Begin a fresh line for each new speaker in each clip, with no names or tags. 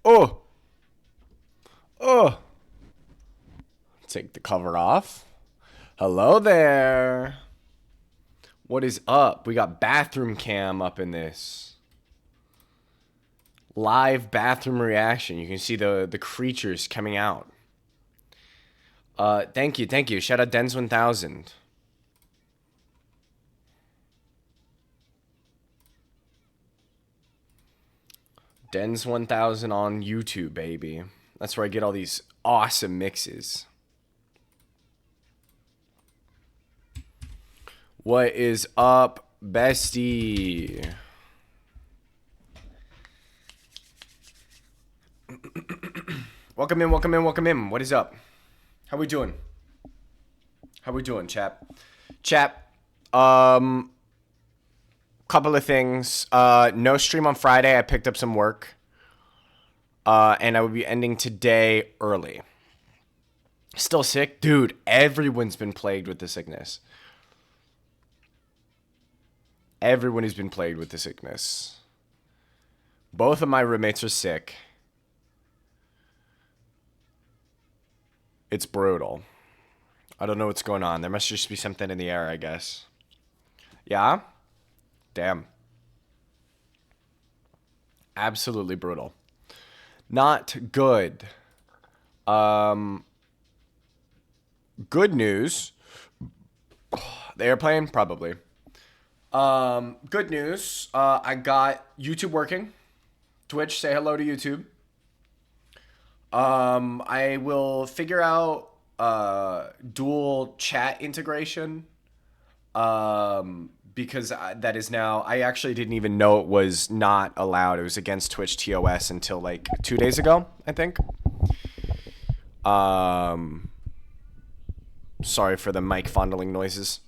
Oh, oh. Take the cover off. Hello there. What is up? We got bathroom cam up in this. Live bathroom reaction. You can see the creatures coming out. Thank you. Shout out Dens 1000. Dens 1000 on YouTube, baby. That's where I get all these awesome mixes. What is up, bestie? Welcome in. What is up? How we doing? Chap? Couple of things. No stream on Friday. I picked up some work. And I will be ending today early. Still sick? Dude, everyone's been plagued with the sickness. Everyone has been plagued with the sickness. Both of my roommates are sick. It's brutal. I don't know what's going on. There must just be something in the air, I guess. Yeah? Damn. Absolutely brutal. Not good. Good news. The airplane? Probably. Good news. I got YouTube working. Twitch, say hello to YouTube. I will figure out dual chat integration. Because that is now, I actually didn't even know it was not allowed. It was against Twitch TOS until like 2 days ago, I think. Sorry for the mic fondling noises.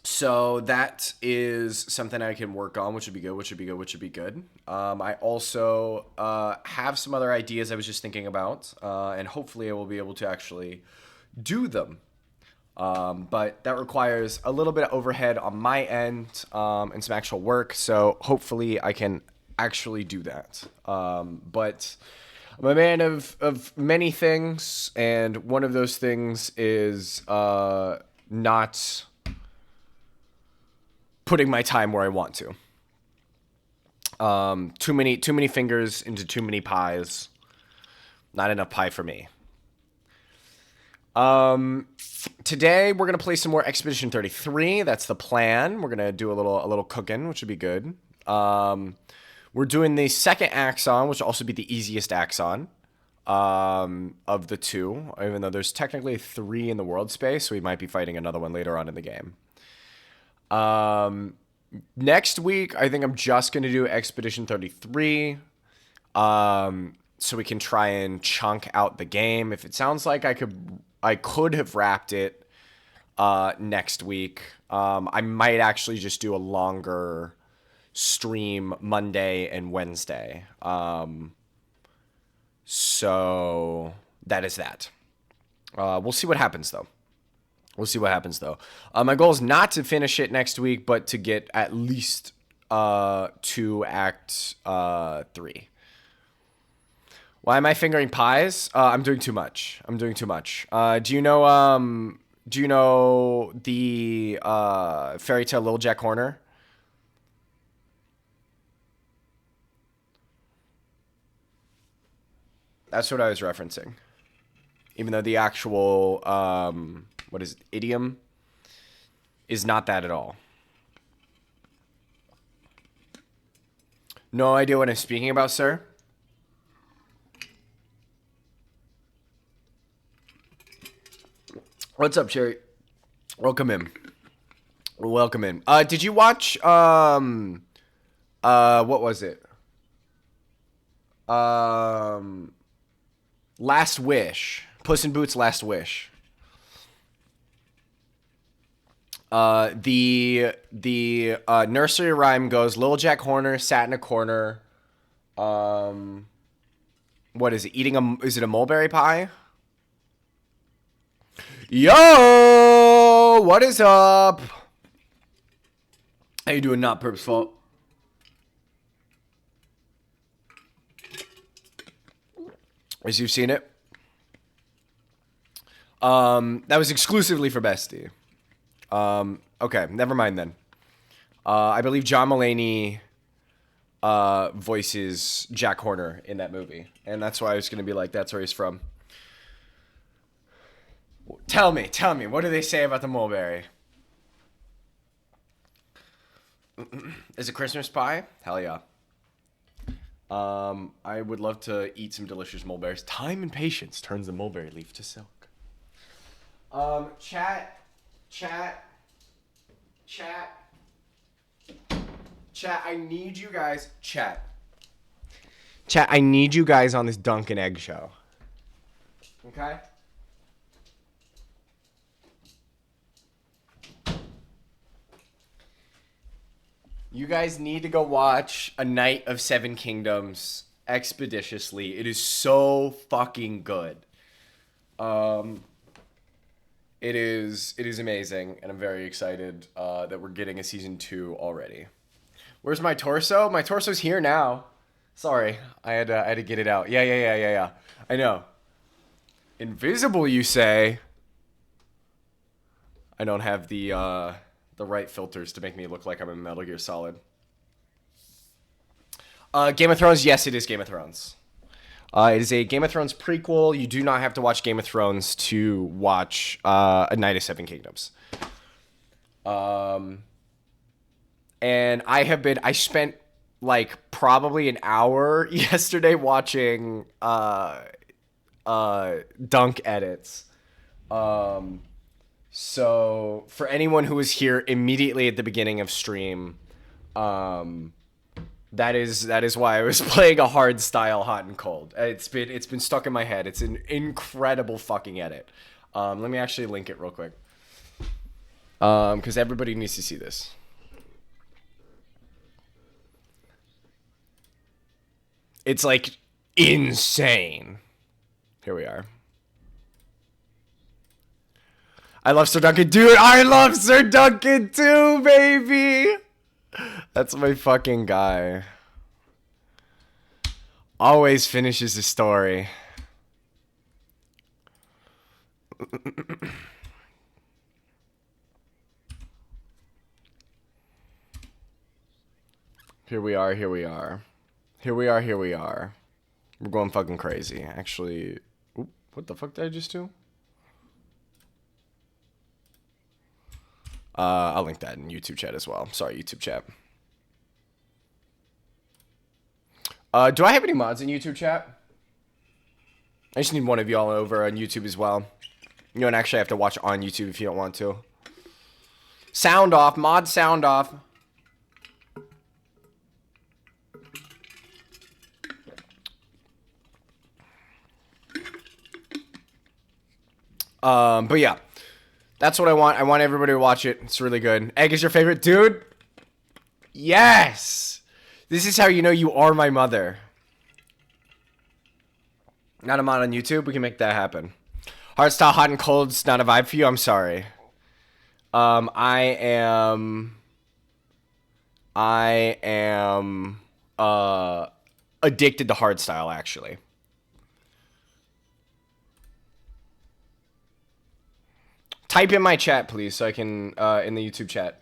So that is something I can work on, which would be good. I also have some other ideas I was just thinking about, and hopefully I will be able to actually do them. But that requires a little bit of overhead on my end, and some actual work. So hopefully I can actually do that. But I'm a man of many things, and one of those things is not putting my time where I want to. Too many fingers into too many pies. Not enough pie for me. Today we're gonna play some more Expedition 33. That's the plan. We're gonna do a little cooking, which would be good. We're doing the second Axon, which will also be the easiest Axon of the two, even though there's technically 3 in the world space, so we might be fighting another one later on in the game. Next week, I think I'm just going to do Expedition 33, so we can try and chunk out the game. If it sounds like I could have wrapped it, next week, I might actually just do a longer stream Monday and Wednesday. So that is that. We'll see what happens though. My goal is not to finish it next week, but to get at least to Act 3. Why am I fingering pies? I'm doing too much. Do you know the fairy tale Little Jack Horner? That's what I was referencing. Even though the actual idiom is not that at all. No idea what I'm speaking about, sir. What's up, Cherry? Welcome in. Did you watch what was it? Last Wish. Puss in Boots' Last Wish. The nursery rhyme goes, Little Jack Horner sat in a corner. What is it? Is it a mulberry pie? Yo, what is up? How you doing? Not purposeful. As you've seen it. That was exclusively for Bestie. Okay, never mind then. I believe John Mulaney voices Jack Horner in that movie. And that's why I was going to be like, that's where he's from. Tell me, what do they say about the mulberry? Is it Christmas pie? Hell yeah. I would love to eat some delicious mulberries. Time and patience turns the mulberry leaf to silk. Chat, I need you guys. Chat, I need you guys on this Dunk and Egg show. Okay? You guys need to go watch A Night of Seven Kingdoms expeditiously. It is so fucking good. It is amazing, and I'm very excited that we're getting a season 2 already. Where's my torso? My torso's here now. Sorry, I had to get it out. Yeah. I know. Invisible, you say? I don't have the right filters to make me look like I'm in Metal Gear Solid. Game of Thrones, yes, it is Game of Thrones. It is a Game of Thrones prequel. You do not have to watch Game of Thrones to watch A Night of Seven Kingdoms. And I spent like probably an hour yesterday watching Dunk edits. So for anyone who was here immediately at the beginning of stream, that is why I was playing a hard style hot and cold. It's been stuck in my head. It's an incredible fucking edit. Let me actually link it real quick. Because everybody needs to see this. It's like insane. Here we are. I love Sir Duncan. Dude, I love Sir Duncan too, baby. That's my fucking guy. Always finishes the story. Here we are. We're going fucking crazy. Actually, what the fuck did I just do? I'll link that in YouTube chat as well. Sorry, YouTube chat. Do I have any mods in YouTube chat? I just need one of y'all over on YouTube as well. You don't actually have to watch on YouTube if you don't want to. Sound off. Mod sound off. But yeah. That's what I want. I want everybody to watch it. It's really good. Egg is your favorite? Dude? Yes! This is how you know you are my mother. Not a mod on YouTube? We can make that happen. Hardstyle hot and cold's not a vibe for you? I'm sorry. I am addicted to hardstyle, actually. Type in my chat, please, so I can, in the YouTube chat.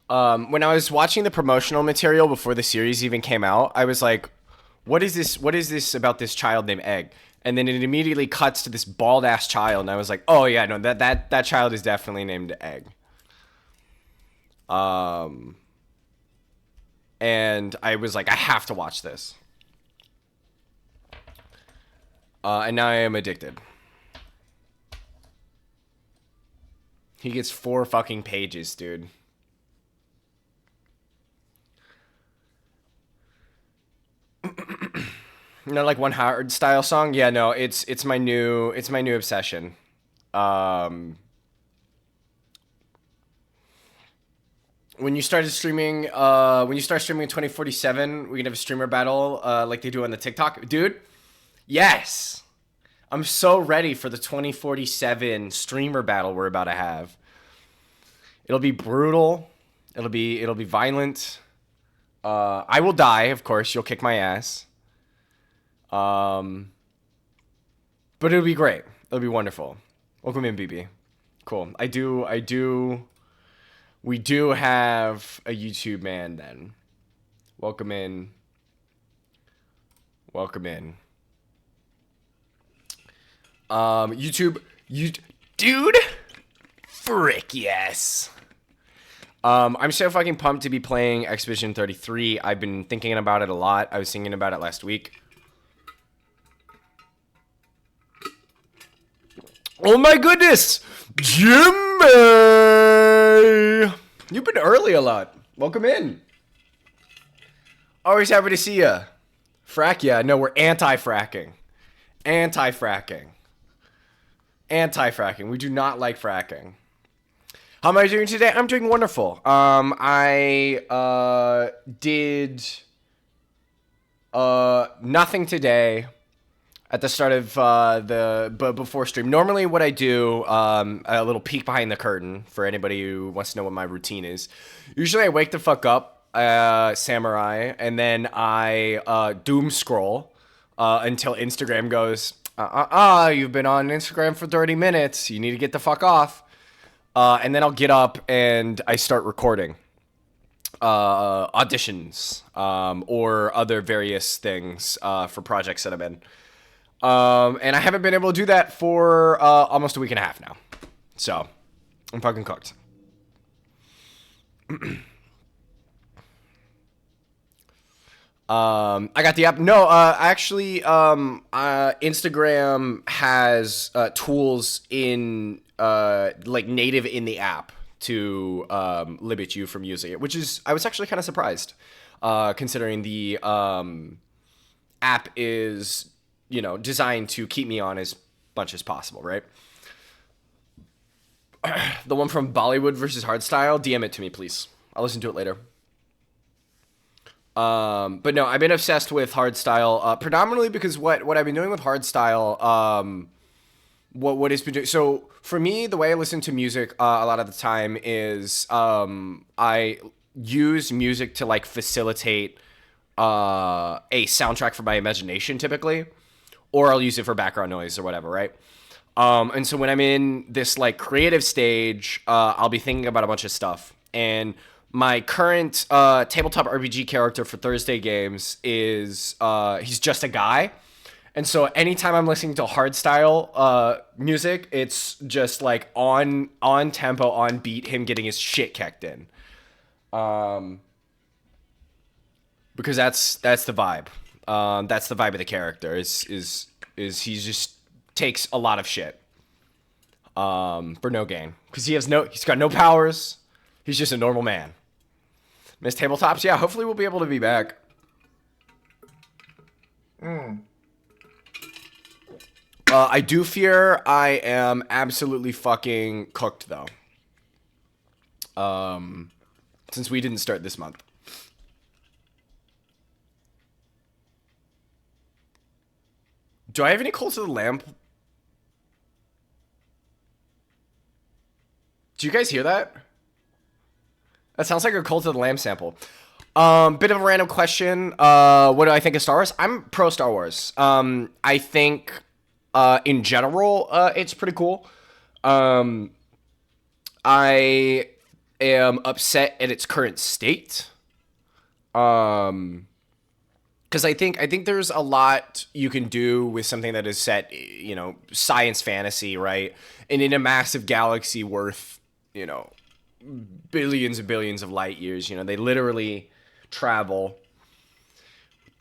When I was watching the promotional material before the series even came out, I was like, what is this? What is this about this child named Egg? And then it immediately cuts to this bald-ass child, and I was like, oh, yeah, no, that child is definitely named Egg. And I was like, I have to watch this. And now I am addicted. He gets 4 fucking pages, dude. Not like one Howard style song? Yeah, no, it's my new obsession. When you start streaming in 2047, we can have a streamer battle like they do on the TikTok. Dude, yes. I'm so ready for the 2047 streamer battle we're about to have. It'll be brutal. It'll be violent. I will die, of course. You'll kick my ass. But it'll be great. It'll be wonderful. Welcome in, BB. Cool. We do have a YouTube man then. Welcome in. Welcome in. Dude. Frick yes. I'm so fucking pumped to be playing Expedition 33. I've been thinking about it a lot. I was thinking about it last week. Oh my goodness! Jimmy! You've been early a lot. Welcome in. Always happy to see ya. Frack yeah. No, we're anti-fracking. Anti-fracking. Anti-fracking. We do not like fracking. How am I doing today? I'm doing wonderful. I did nothing today at the start of before stream. Normally what I do, a little peek behind the curtain for anybody who wants to know what my routine is. Usually I wake the fuck up, samurai, and then I doom scroll until Instagram goes, you've been on Instagram for 30 minutes. You need to get the fuck off. And then I'll get up and I start recording auditions or other various things for projects that I'm in. And I haven't been able to do that for almost a week and a half now. So I'm fucking cooked. I got the app. No, actually, Instagram has tools in like native in the app to limit you from using it, which is I was actually kind of surprised, considering the app is designed to keep me on as much as possible, right? The one from Bollywood versus Hardstyle, DM it to me, please. I'll listen to it later. But no, I've been obsessed with hardstyle, predominantly because what I've been doing with hardstyle, what it's been doing. So for me, the way I listen to music, a lot of the time is, I use music to like facilitate, a soundtrack for my imagination typically, or I'll use it for background noise or whatever. Right. And so when I'm in this like creative stage, I'll be thinking about a bunch of stuff, and my current tabletop RPG character for Thursday games is he's just a guy. And so anytime I'm listening to hardstyle music, it's just like on tempo, on beat, him getting his shit kicked in. Because that's the vibe. That's the vibe of the character is he just takes a lot of shit for no gain. Because he's got no powers. He's just a normal man. Miss Tabletops? Yeah, hopefully we'll be able to be back. I do fear I am absolutely fucking cooked, though. Since we didn't start this month. Do I have any Cult of the Lamb? Do you guys hear that? That sounds like a Cult of the Lamb sample. Bit of a random question. What do I think of Star Wars? I'm pro Star Wars. I think, in general, it's pretty cool. I am upset at its current state. Because I think there's a lot you can do with something that is set, science fantasy, right? And in a massive galaxy worth, billions and billions of light years. They literally travel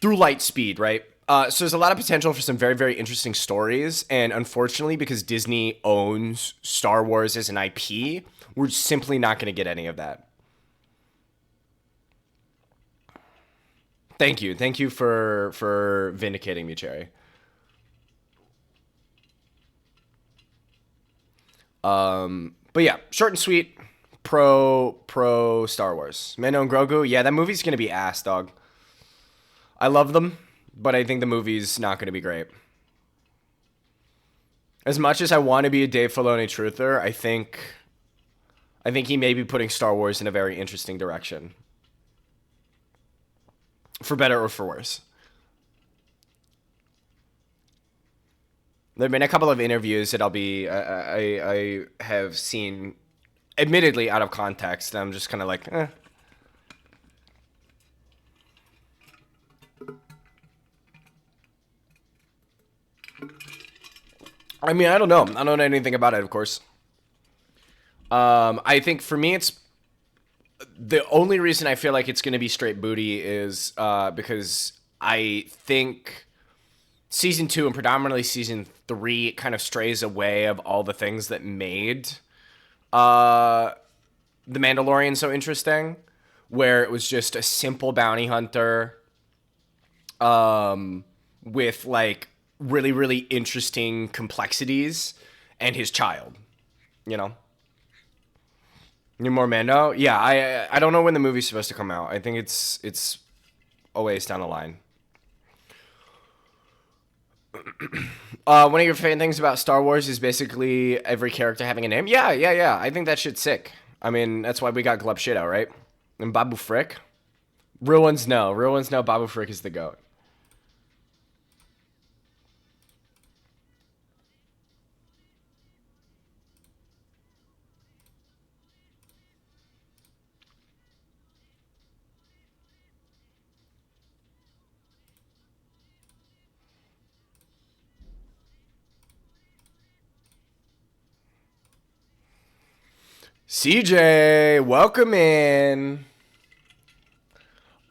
through light speed, right? So there's a lot of potential for some very, very interesting stories. And unfortunately, because Disney owns Star Wars as an IP, we're simply not going to get any of that. Thank you. Thank you for vindicating me, Cherry. But yeah, short and sweet. Pro Star Wars. Mando and Grogu, yeah, that movie's gonna be ass, dog. I love them, but I think the movie's not gonna be great. As much as I want to be a Dave Filoni truther, I think he may be putting Star Wars in a very interesting direction. For better or for worse. There have been a couple of interviews that I have seen, admittedly out of context. And I'm just kind of like, eh. I mean, I don't know. I don't know anything about it, of course. I think for me, it's the only reason I feel like it's going to be straight booty is because I think season 2 and predominantly season 3 kind of strays away of all the things that made The Mandalorian so interesting, where it was just a simple bounty hunter with like really, really interesting complexities and his child, you know? Need more Mando? Yeah, I don't know when the movie's supposed to come out. I think it's a ways down the line. One of your favorite things about Star Wars is basically every character having a name. Yeah. I think that shit's sick. I mean, that's why we got Glub Shit out, right? And Babu Frick. Real ones know. Babu Frick is the GOAT. CJ, welcome in.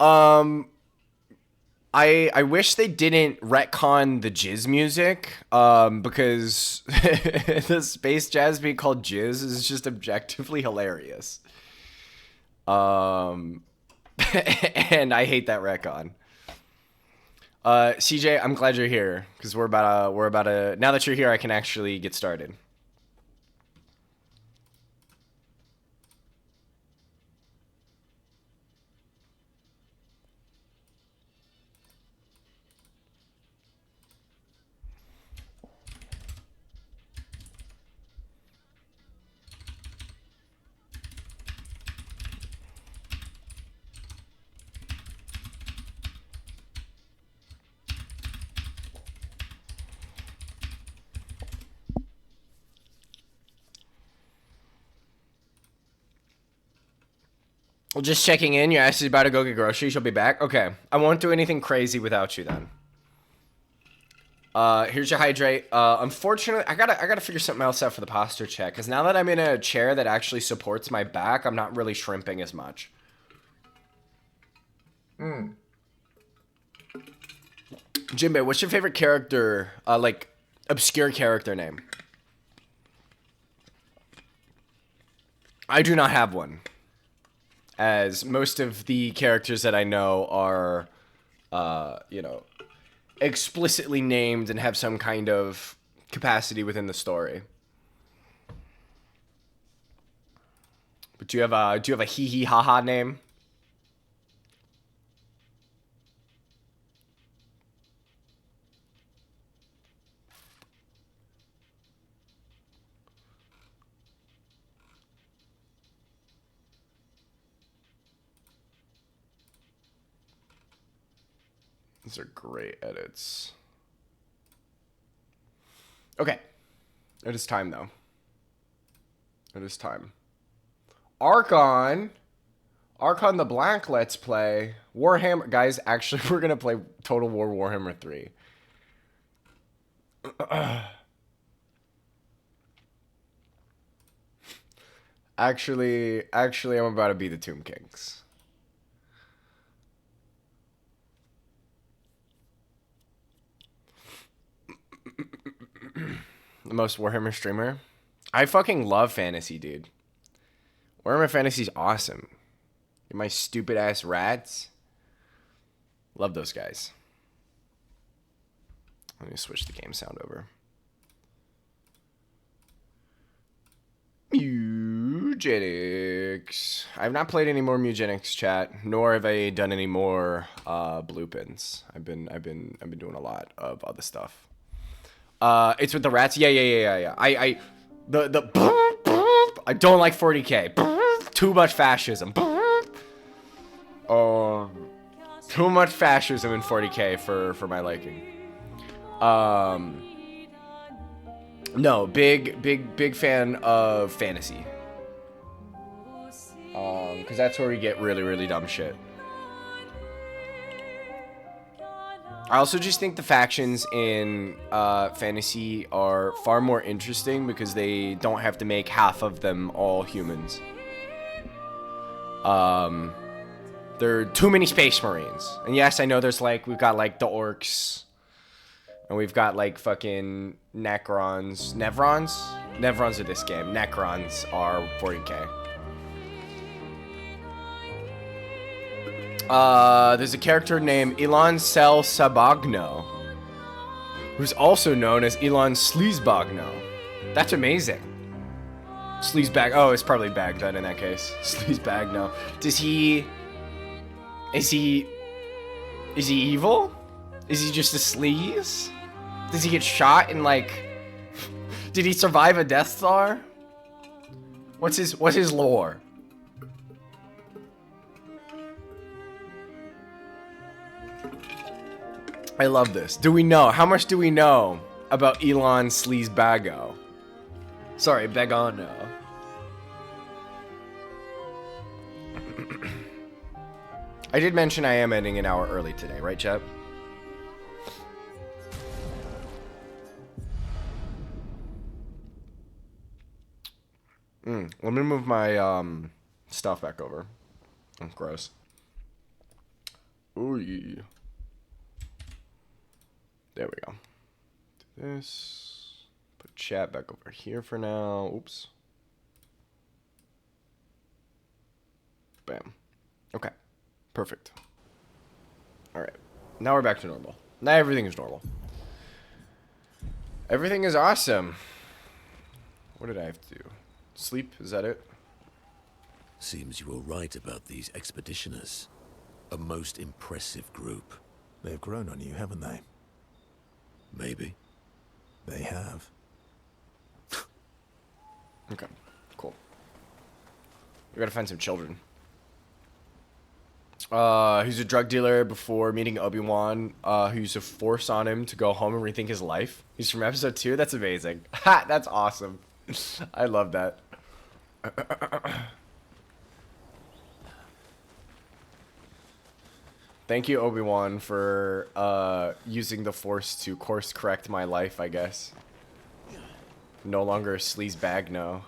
Um, I wish they didn't retcon the jizz music, because the space jazz beat called jizz is just objectively hilarious. Um, and I hate that retcon. CJ, I'm glad you're here because we're about to. Now that you're here, I can actually get started. Well, just checking in. Your ass is about to go get groceries. You'll be back. Okay. I won't do anything crazy without you then. Here's your hydrate. Unfortunately, I gotta figure something else out for the posture check. Because now that I'm in a chair that actually supports my back, I'm not really shrimping as much. Jinbei, what's your favorite character, like, obscure character name? I do not have one. As most of the characters that I know are, explicitly named and have some kind of capacity within the story. But do you have a hee hee ha ha name? These are great edits. Okay. It is time, though. It is time. Archon the Black Let's Play. Warhammer. Guys, actually, we're going to play Total War Warhammer 3. Actually, I'm about to be the Tomb Kings. The most Warhammer streamer. I fucking love fantasy, dude. Warhammer Fantasy's awesome. You're my stupid ass rats. Love those guys. Let me switch the game sound over. Eugenics. I have not played any more Eugenics chat, nor have I done any more bluepins. I've been doing a lot of other stuff. It's with the rats. Yeah. I don't like 40k. Too much fascism. Too much fascism in 40k for my liking. No, big fan of fantasy. Because that's where we get really dumb shit. I also just think the factions in fantasy are far more interesting because they don't have to make half of them all humans. There are too many space marines. And yes, I know there's like, we've got like the orcs. And we've got like fucking Necrons. Nevrons? Nevrons are this game. Necrons are 40k. There's a character named Elon Sel Sabagno, who's also known as Elon Sleazebagno. That's amazing. Sleazebag. Oh, it's probably bag then in that case. Sleazebagno. Is he evil? Is he just a sleaze? Does he get shot in like? Did he survive a Death Star? What's his lore? I love this. Do we know? How much do we know about Elon Sleazebago? Sorry, Bagano. I did mention I am ending an hour early today, right, chat? Let me move my stuff back over. Oh, gross. Ooh. There we go. Do this. Put chat back over here for now. Oops. Bam. Okay. Perfect. Alright. Now we're back to normal. Now everything is normal. Everything is awesome. What did I have to do? Sleep? Is that it?
Seems you were right about these expeditioners. A most impressive group.
They've grown on you, haven't they?
Maybe.
They have.
Okay. Cool. We gotta find some children. Who's a drug dealer before meeting Obi-Wan, who used to force on him to go home and rethink his life. He's from episode 2? That's amazing. Ha! That's awesome. I love that. Thank you, Obi-Wan, for using the Force to course correct my life, I guess. No longer a sleazebag, no.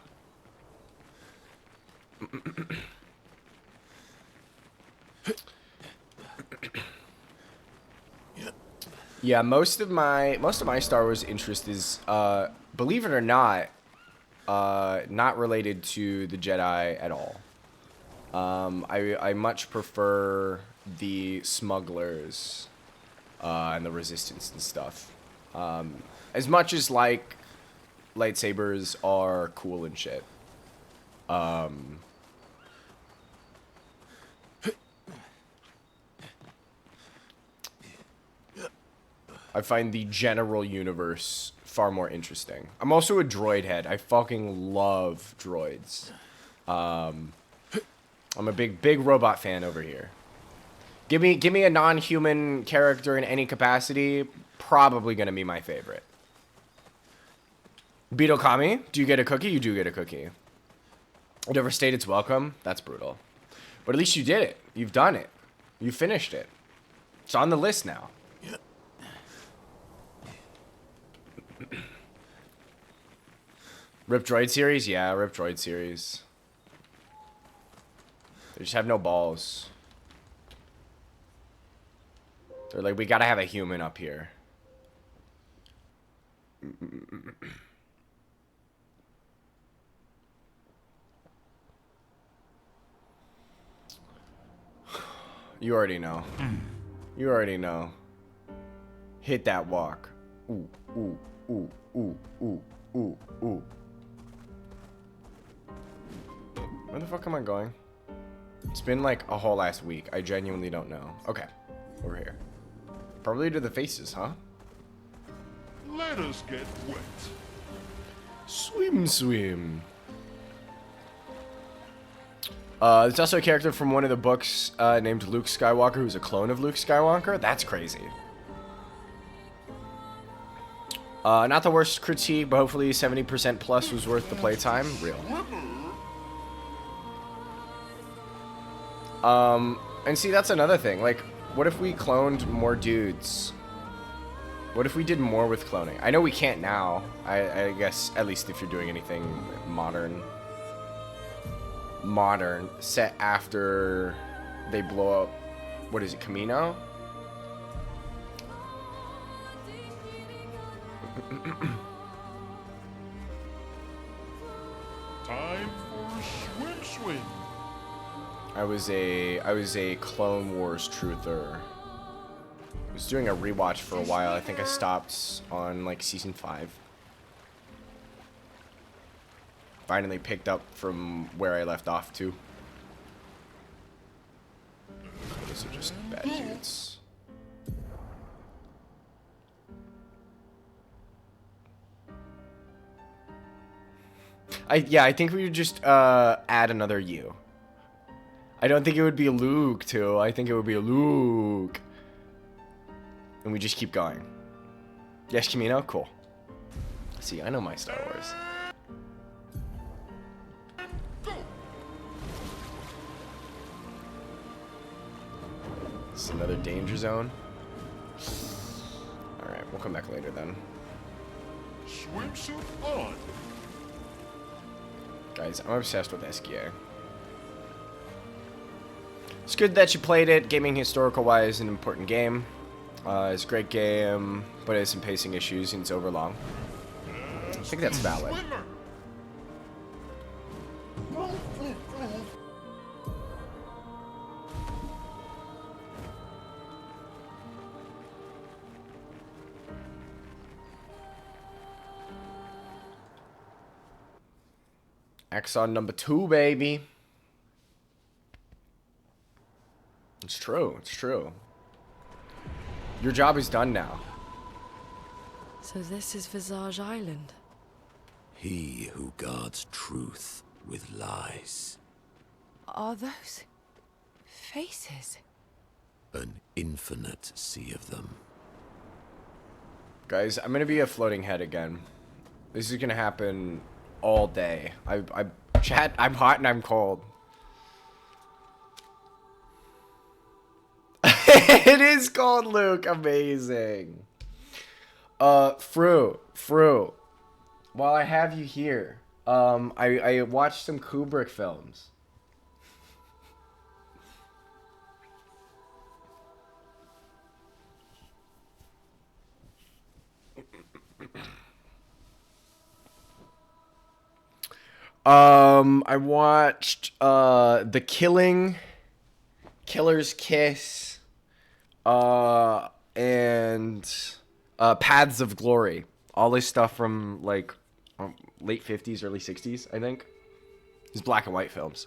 Yeah, most of my Star Wars interest is, believe it or not related to the Jedi at all. I much prefer the smugglers and the Resistance and stuff. As much as like lightsabers are cool and shit. I find the general universe far more interesting. I'm also a droid head. I fucking love droids. I'm a big robot fan over here. Give me a non-human character in any capacity, probably gonna be my favorite. Beetle Kami, do you get a cookie? You do get a cookie. It overstayed its welcome? That's brutal. But at least you did it. You've done it. You finished it. It's on the list now. Rip Droid series? Yeah, Rip Droid series. They just have no balls. They're like, we gotta have a human up here. You already know. You already know. Hit that walk. Ooh, ooh, ooh, ooh, ooh, ooh, ooh. Where the fuck am I going? It's been like a whole last week. I genuinely don't know. Okay. Over here. Probably to the faces, huh?
Let us get wet.
Swim, swim. There's also a character from one of the books named Luke Skywalker who's a clone of Luke Skywalker. That's crazy. Not the worst critique, but hopefully 70% plus was worth the playtime. Real. And see, that's another thing. Like, what if we cloned more dudes? What if we did more with cloning? I know we can't now. I guess, at least if you're doing anything modern. Modern. Set after they blow up, what is it, Camino?
Time for swim.
I was a Clone Wars truther. I was doing a rewatch for a while. I think I stopped on like season 5. Finally picked up from where I left off to. Those are just bad dudes. I think we would just add another U. I don't think it would be Luke too. I think it would be a Luke. And we just keep going. Yes, Camino? Cool. See, I know my Star Wars. This is another danger zone. Alright, we'll come back later then.
Swimsuit on.
Guys, I'm obsessed with SGA. It's good that you played it. Gaming historical-wise, an important game. It's a great game, but it has some pacing issues and it's over long. I think that's valid. Axon number 2, baby. It's true. It's true. Your job is done now.
So this is Visage Island.
He who guards truth with lies.
Are those faces?
An infinite sea of them.
Guys, I'm gonna be a floating head again. This is gonna happen all day. Chat, I'm hot and I'm cold. It is called Luke. Amazing. Fru. While I have you here, I watched some Kubrick films. I watched The Killing, Killer's Kiss, and Paths of Glory. All this stuff from like late 50s, early 60s, I think. These black and white films.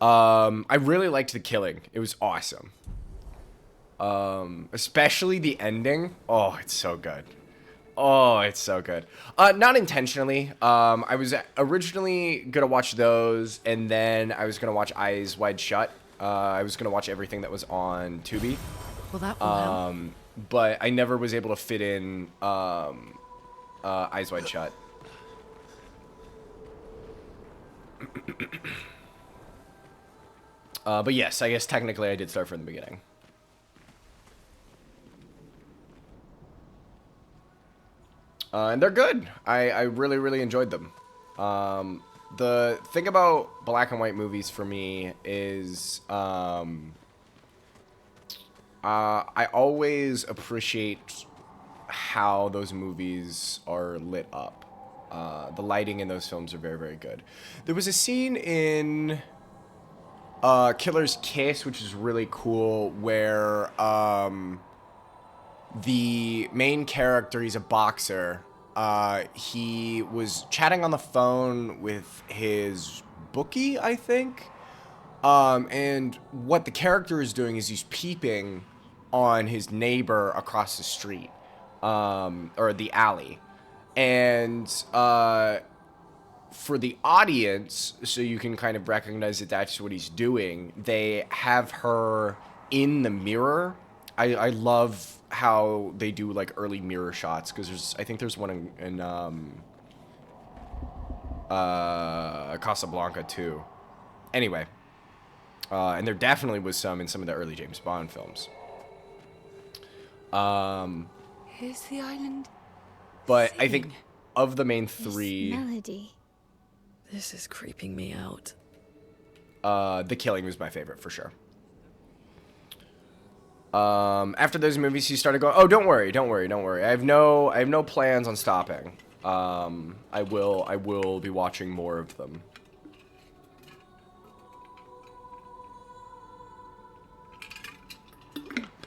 I really liked The Killing. It was awesome. Especially the ending. Oh, it's so good. Oh, it's so good. Not intentionally. I was originally gonna watch those, and then I was gonna watch Eyes Wide Shut. I was gonna watch everything that was on Tubi.
Well, that will help.
But I never was able to fit in Eyes Wide Shut. But yes, I guess technically I did start from the beginning. And they're good. I really, really enjoyed them. The thing about black and white movies for me is I always appreciate how those movies are lit up. The lighting in those films are very, very good. There was a scene in Killer's Kiss, which is really cool, where the main character, he's a boxer. He was chatting on the phone with his bookie, I think. And what the character is doing is he's peeping on his neighbor across the street. or the alley. And for the audience, so you can kind of recognize that that's what he's doing, they have her in the mirror. I love how they do like early mirror shots, because I think there's one in Casablanca too. Anyway, and there definitely was some in some of the early James Bond films.
Here's the island.
But I think
Singing.
of the main
This
three,
melody.
This is creeping me out.
The Killing was my favorite for sure. After those movies, he started going, "Oh, don't worry. I have no plans on stopping. I will be watching more of them."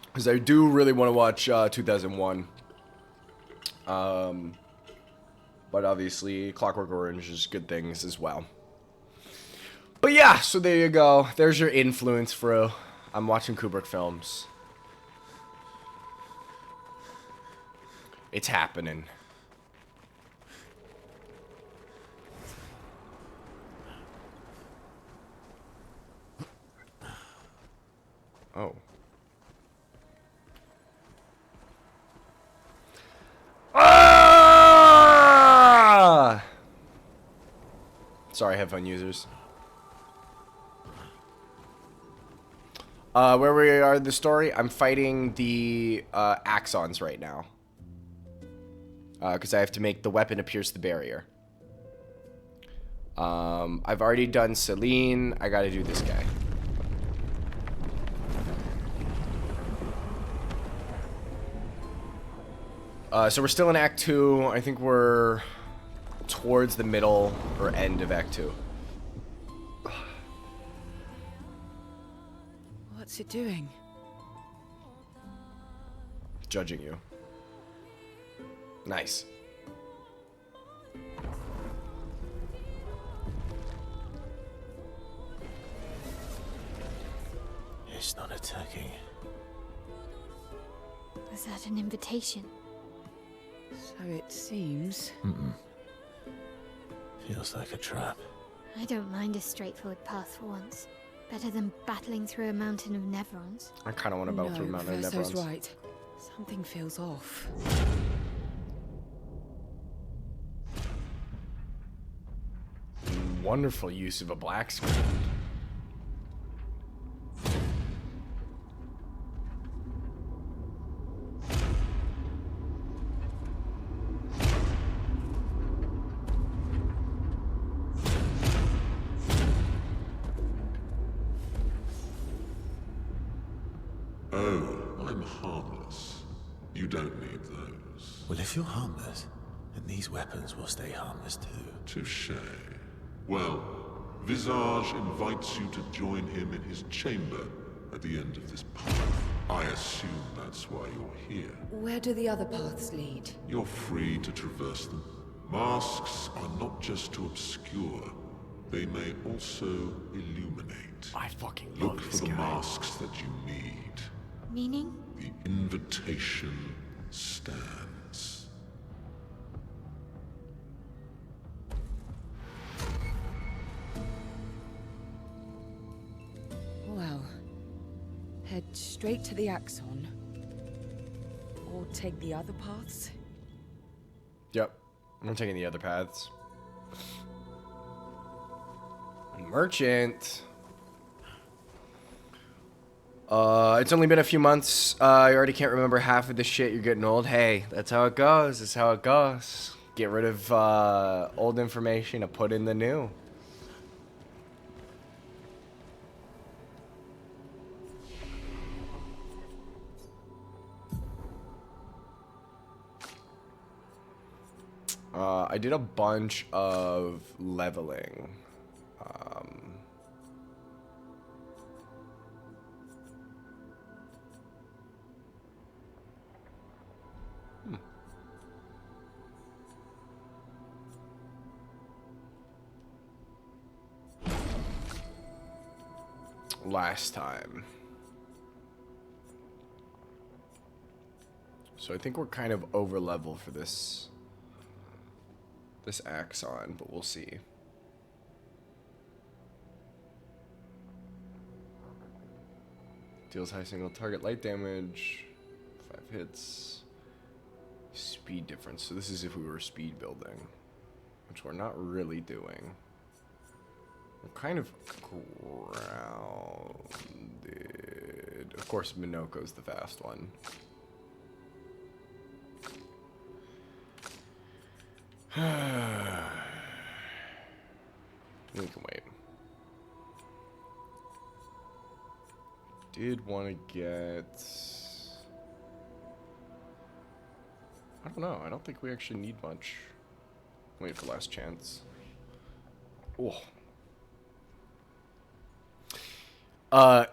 Because I do really want to watch 2001. But obviously, Clockwork Orange is good things as well. But yeah, so there you go. There's your influence, Fro. I'm watching Kubrick films. It's happening. Oh. Ah! Sorry, headphone users. Where we are in the story, I'm fighting the Axons right now. Because I have to make the weapon to pierce the barrier. I've already done Celine. I gotta do this guy. So we're still in Act 2. I think we're towards the middle or end of Act 2.
What's it doing?
Judging you. Nice.
It's not attacking.
Was that an invitation?
So it seems.
Feels like a trap.
I don't mind a straightforward path for once. Better than battling through a mountain of Nevrons.
I kind of want to battle through Mountain of
Verso's
Nevrons.
right. Something feels off.
Wonderful use of a black screen.
Oh, I'm harmless. You don't need those.
Well, if you're harmless, then these weapons will stay harmless too.
Touché. Well, Visage invites you to join him in his chamber at the end of this path. I assume that's why you're here.
Where do the other paths lead?
You're free to traverse them. Masks are not just to obscure. They may also illuminate.
I fucking love
Look for
this
the
guy.
masks that you need.
Meaning?
The invitation stands.
Well, head straight to the Axon. Or take the other paths.
Yep. I'm taking the other paths. Merchant. It's only been a few months. You already can't remember half of the shit. You're getting old. Hey, that's how it goes. That's how it goes. Get rid of old information and put in the new. I did a bunch of leveling. Last time. So I think we're kind of over level for this Axon, but we'll see. Deals high single target light damage, 5 hits, speed difference. So this is if we were speed building, which we're not really doing. We're kind of grounded. Of course, Minoko's the fast one. We can wait. Did want to get... I don't know. I don't think we actually need much. Wait for last chance. Oh.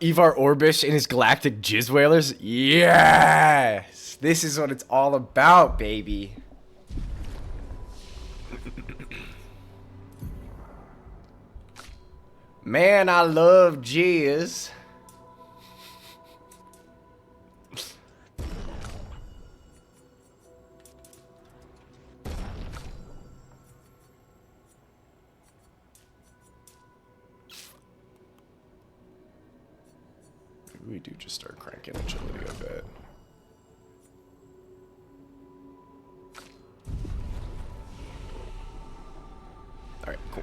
Ivar Orbish and his galactic jizz whalers? Yes! This is what it's all about, baby. Man, I love jizz. We do just start cranking agility a bit. Alright, cool.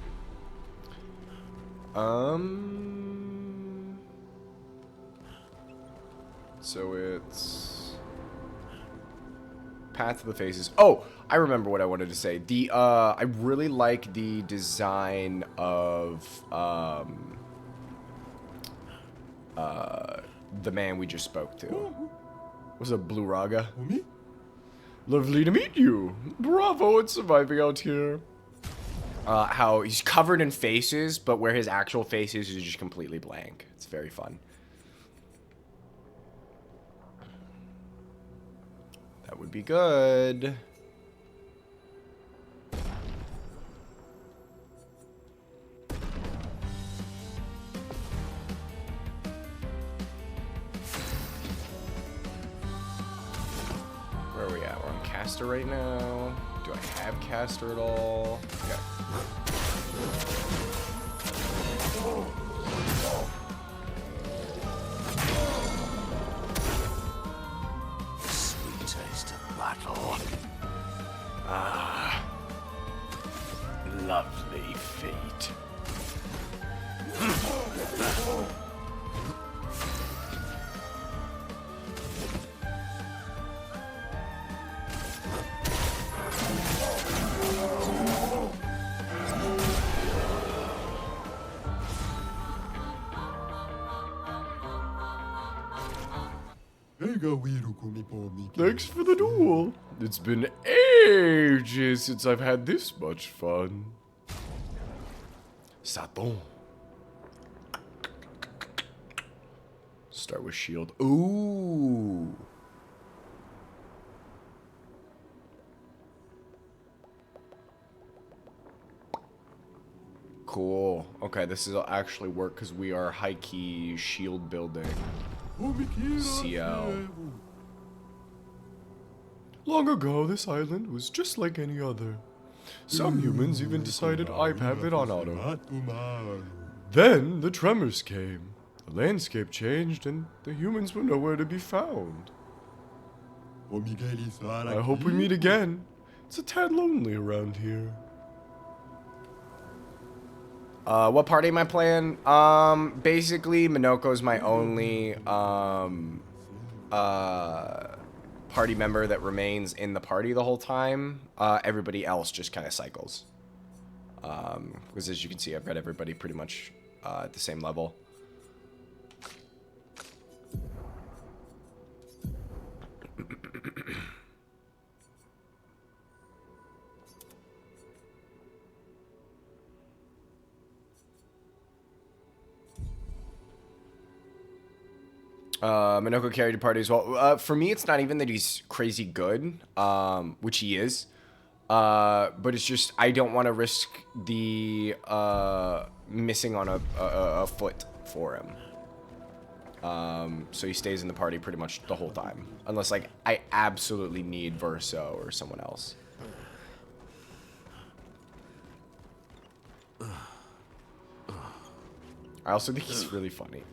So it's Path of the Faces. Oh, I remember what I wanted to say. I really like the design of the man we just spoke to. What's up, Blue Raga? Lovely to meet you. Bravo at surviving out here. How he's covered in faces, but where his actual face is just completely blank. It's very fun. That would be good. Where are we at? We're on caster right now. Do I have caster at all? Okay.
Sweet taste of battle.
Ah. Lovely fate. Thanks for the duel. It's been ages since I've had this much fun. Satan. Start with shield. Ooh. Cool. Okay, this will actually work because we are high-key shield building. CL. Long ago, this island was just like any other. Some humans even decided I'd have it on auto. Then the tremors came. The landscape changed and the humans were nowhere to be found. I hope we meet again. It's a tad lonely around here. What party am I playing? Basically, Minoko's my only, party member that remains in the party the whole time. Everybody else just kind of cycles. Because as you can see, I've got everybody pretty much, at the same level. Minoko carried a party as well. For me, it's not even that he's crazy good, which he is. But it's just, I don't want to risk the missing on a foot for him. So he stays in the party pretty much the whole time. Unless, like, I absolutely need Verso or someone else. I also think he's really funny.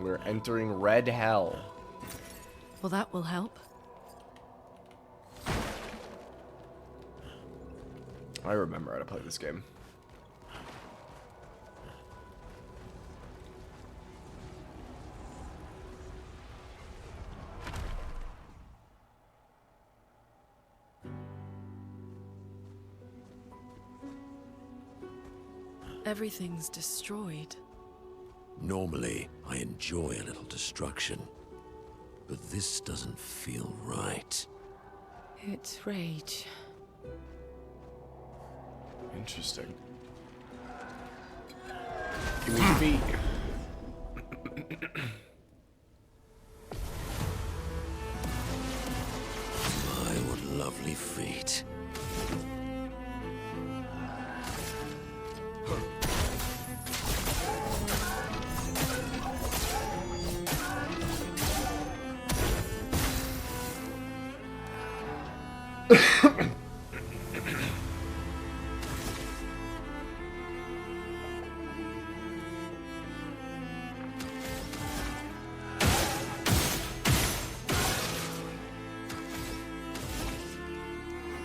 We're entering Red Hell.
Well, that will help.
I remember how to play this game.
Everything's destroyed.
Normally, I enjoy a little destruction. But this doesn't feel right.
It's rage.
Interesting. Give me your feet.
My, what lovely feet.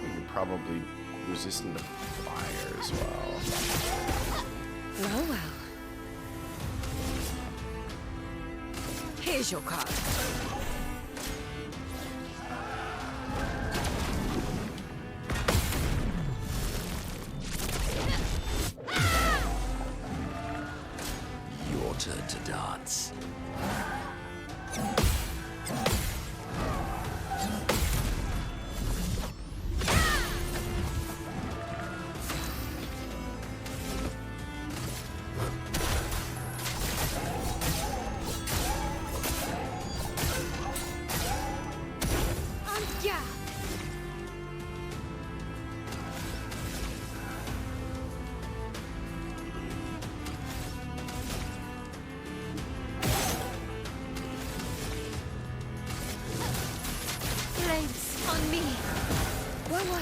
You're probably resistant to fire as well.
Well, well. Here's your card.
Your turn to dance.
Yeah. Flames on me.
Well, well.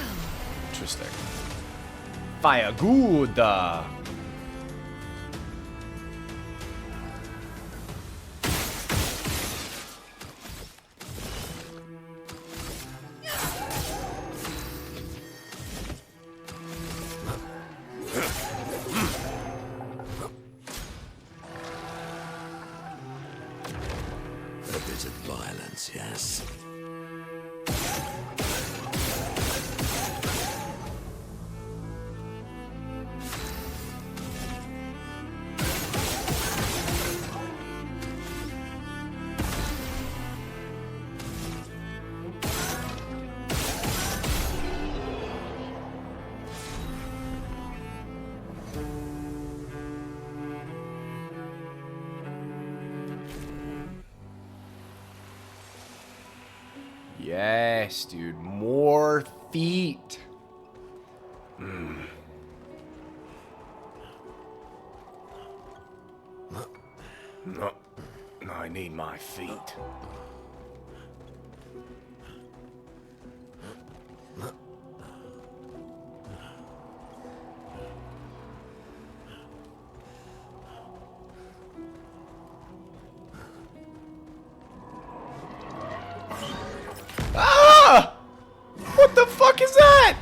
Interesting. Fire good.
A bit of violence, yes.
Yes, dude. More feet. No, I need my feet. Ah! What the fuck is that?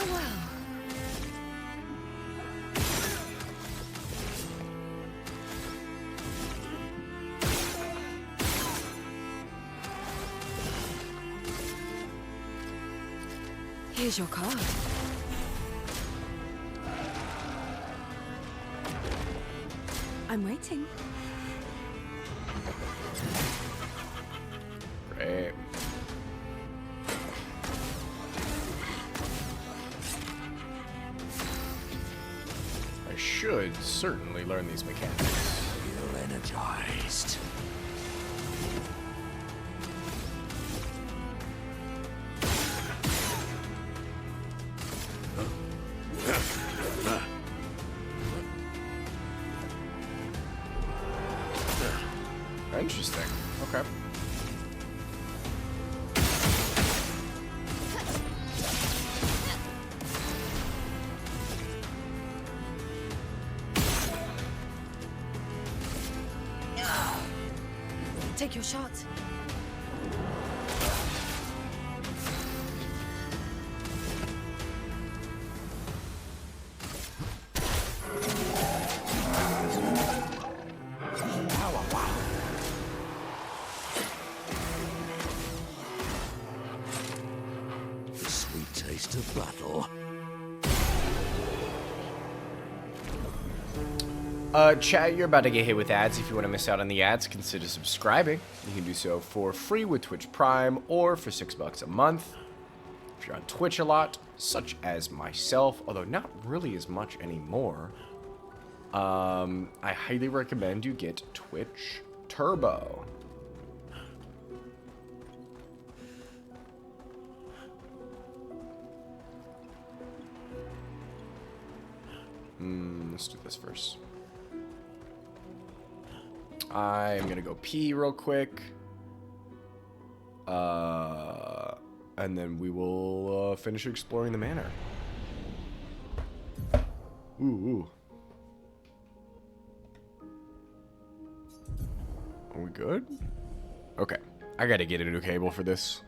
Well, well. Here's your card. I'm waiting.
Great. I should certainly learn these mechanics.
Feel energized.
Interesting. Okay.
Take your shot.
The sweet taste of battle.
Chat, you're about to get hit with ads. If you want to miss out on the ads, consider subscribing. You can do so for free with Twitch Prime or for $6 a month. If you're on Twitch a lot, such as myself, although not really as much anymore, I highly recommend you get Twitch Turbo. Let's do this first. I'm gonna go pee real quick. And then we will finish exploring the manor. Ooh. Are we good? Okay. I gotta get a new cable for this.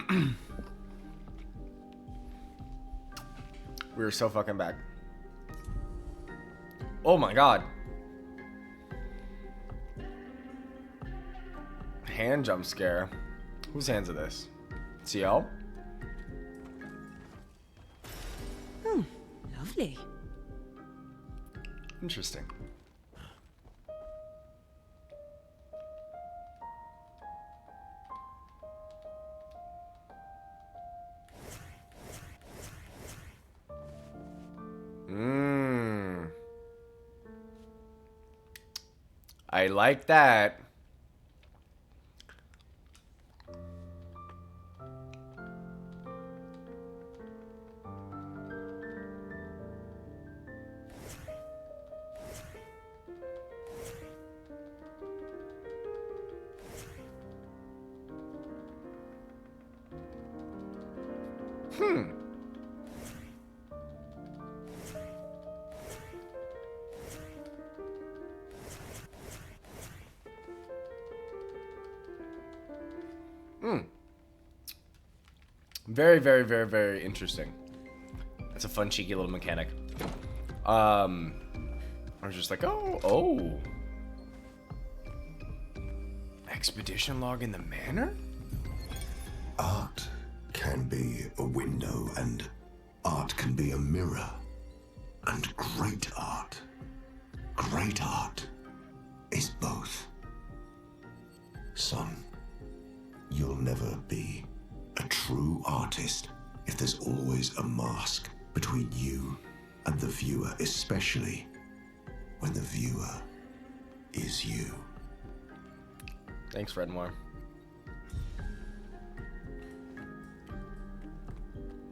We were so fucking back. Oh my god. Hand jump scare. Whose hands are this? CL?
Lovely.
Interesting. I like that. Very, very, very, very interesting. That's a fun, cheeky little mechanic. I was just like, oh. Expedition log in the manor?
Art can be a window, and art can be a mirror. And great art is both. Son, you'll never be a true artist if there's always a mask between you and the viewer, especially when the viewer is you.
Thanks, Redmore.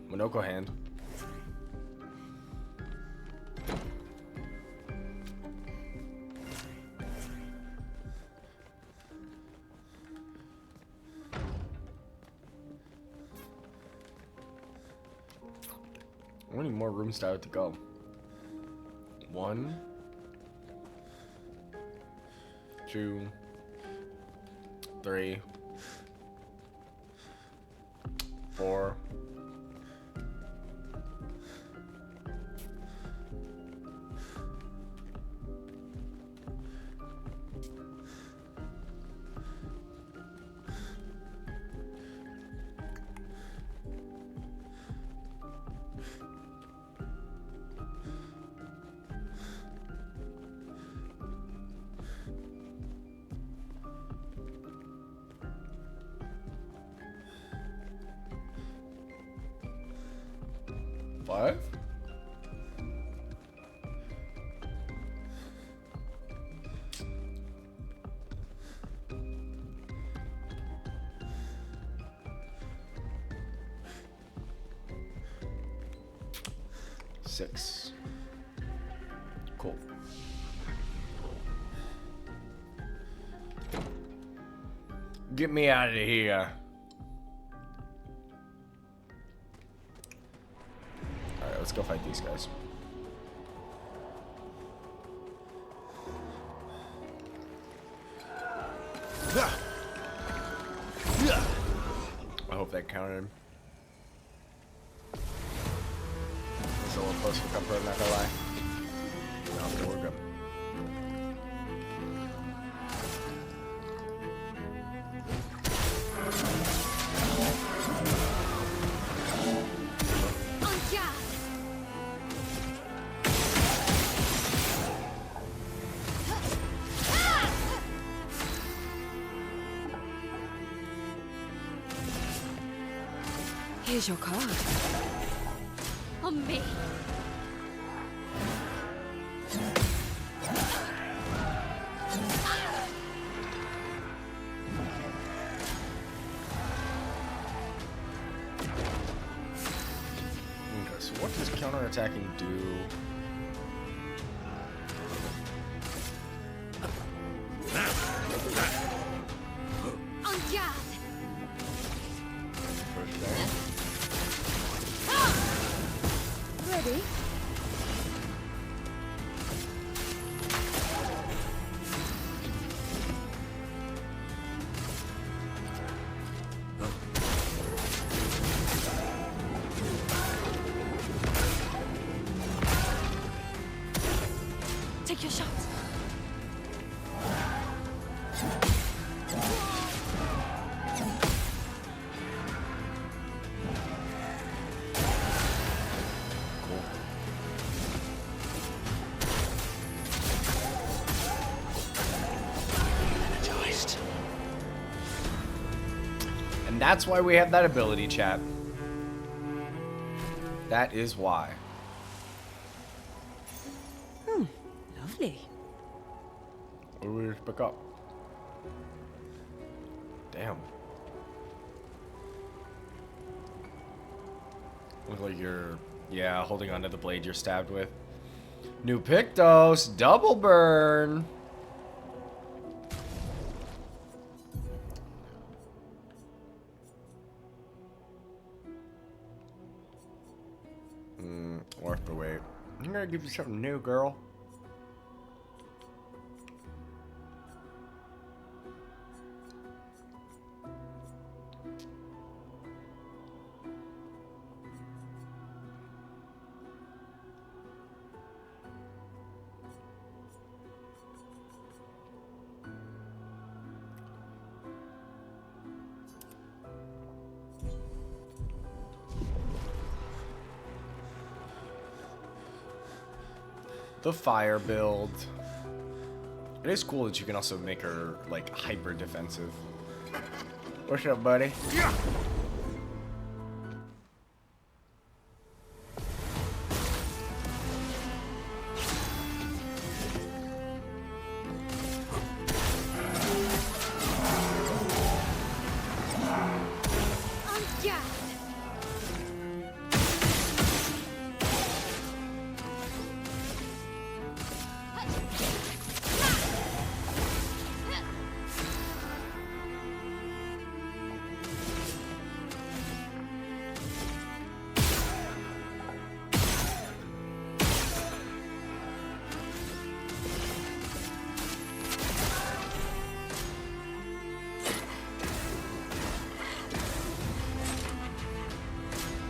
Monoko hand. How many more rooms do I have to go? 1, 2, 3, 4. Five? Six. Cool. Get me out of here. Alright, let's go fight these guys. I hope that counted. It's a little close for comfort, I'm not gonna lie. No, we're good.
Here's your card.
On me.
Okay, so what does counterattacking do?
On guard.
Push there.
Ready? Take your shot.
Energized.
And that's why we have that ability, chat. That is why.
Lovely.
What do we pick up? Damn. Look like you're, yeah, holding onto the blade you're stabbed with. New Pictos, double burn. Worth the wait. I'm gonna give you something new, girl. The fire build. It is cool that you can also make her like hyper defensive. What's up, buddy? Yeah.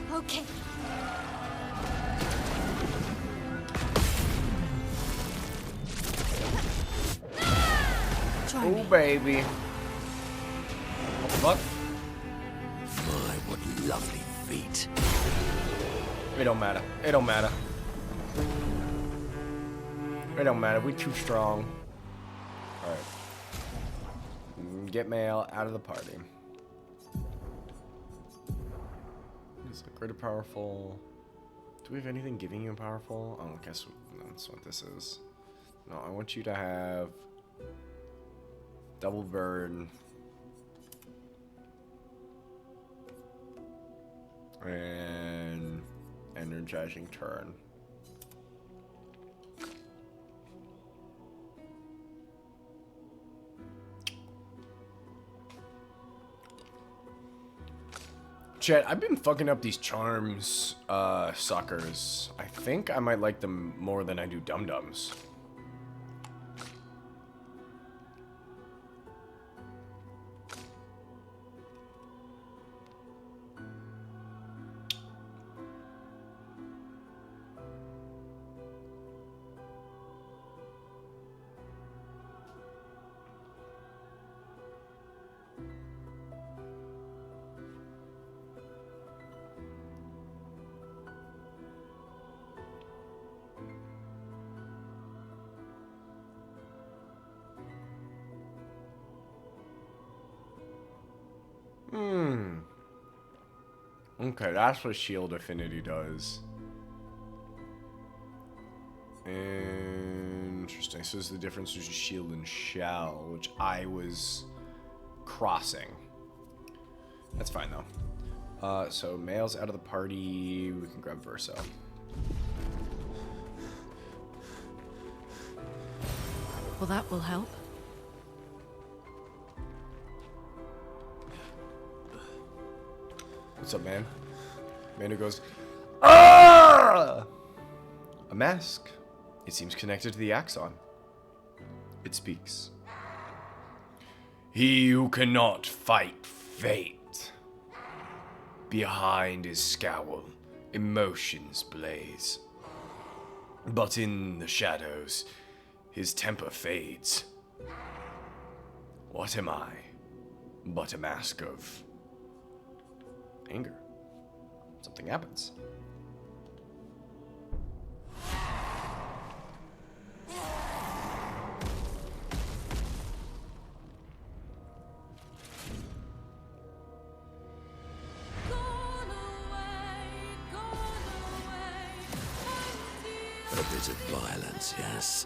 Okay.
Oh, baby. What the fuck?
My, what lovely feet.
It don't matter. It don't matter. It don't matter. We too strong. Alright. Get Mail out of the party. Is it greater powerful? Do we have anything giving you powerful? Oh, I guess that's what this is. No, I want you to have double burn and energizing turn. Chat, I've been fucking up these charms suckers. I think I might like them more than I do dum-dums. Okay, that's what shield affinity does. Interesting. So this is the difference between shield and shell, which I was crossing. That's fine though. So Male's out of the party. We can grab Verso.
Well, that will help.
What's up, man? Man who goes, ah! A mask. It seems connected to the axon. It speaks. He who cannot fight fate. Behind his scowl, emotions blaze. But in the shadows, his temper fades. What am I but a mask of anger? Something happens.
A bit of violence, yes.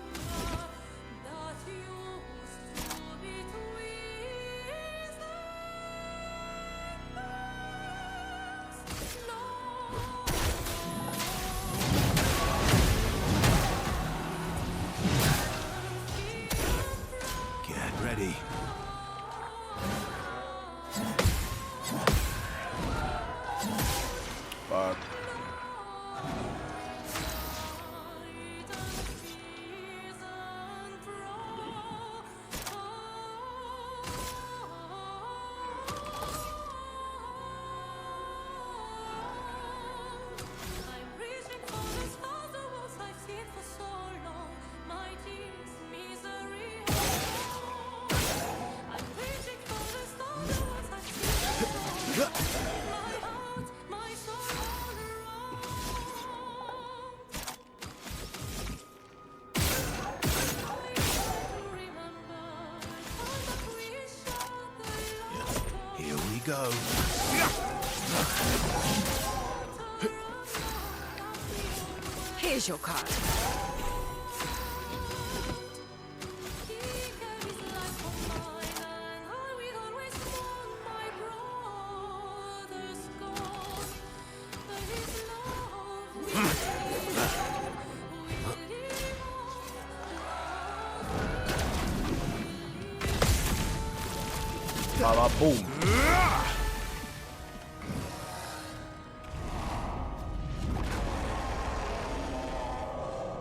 Get ready.
Fuck.
Here we go.
Here's your card.
Baba boom.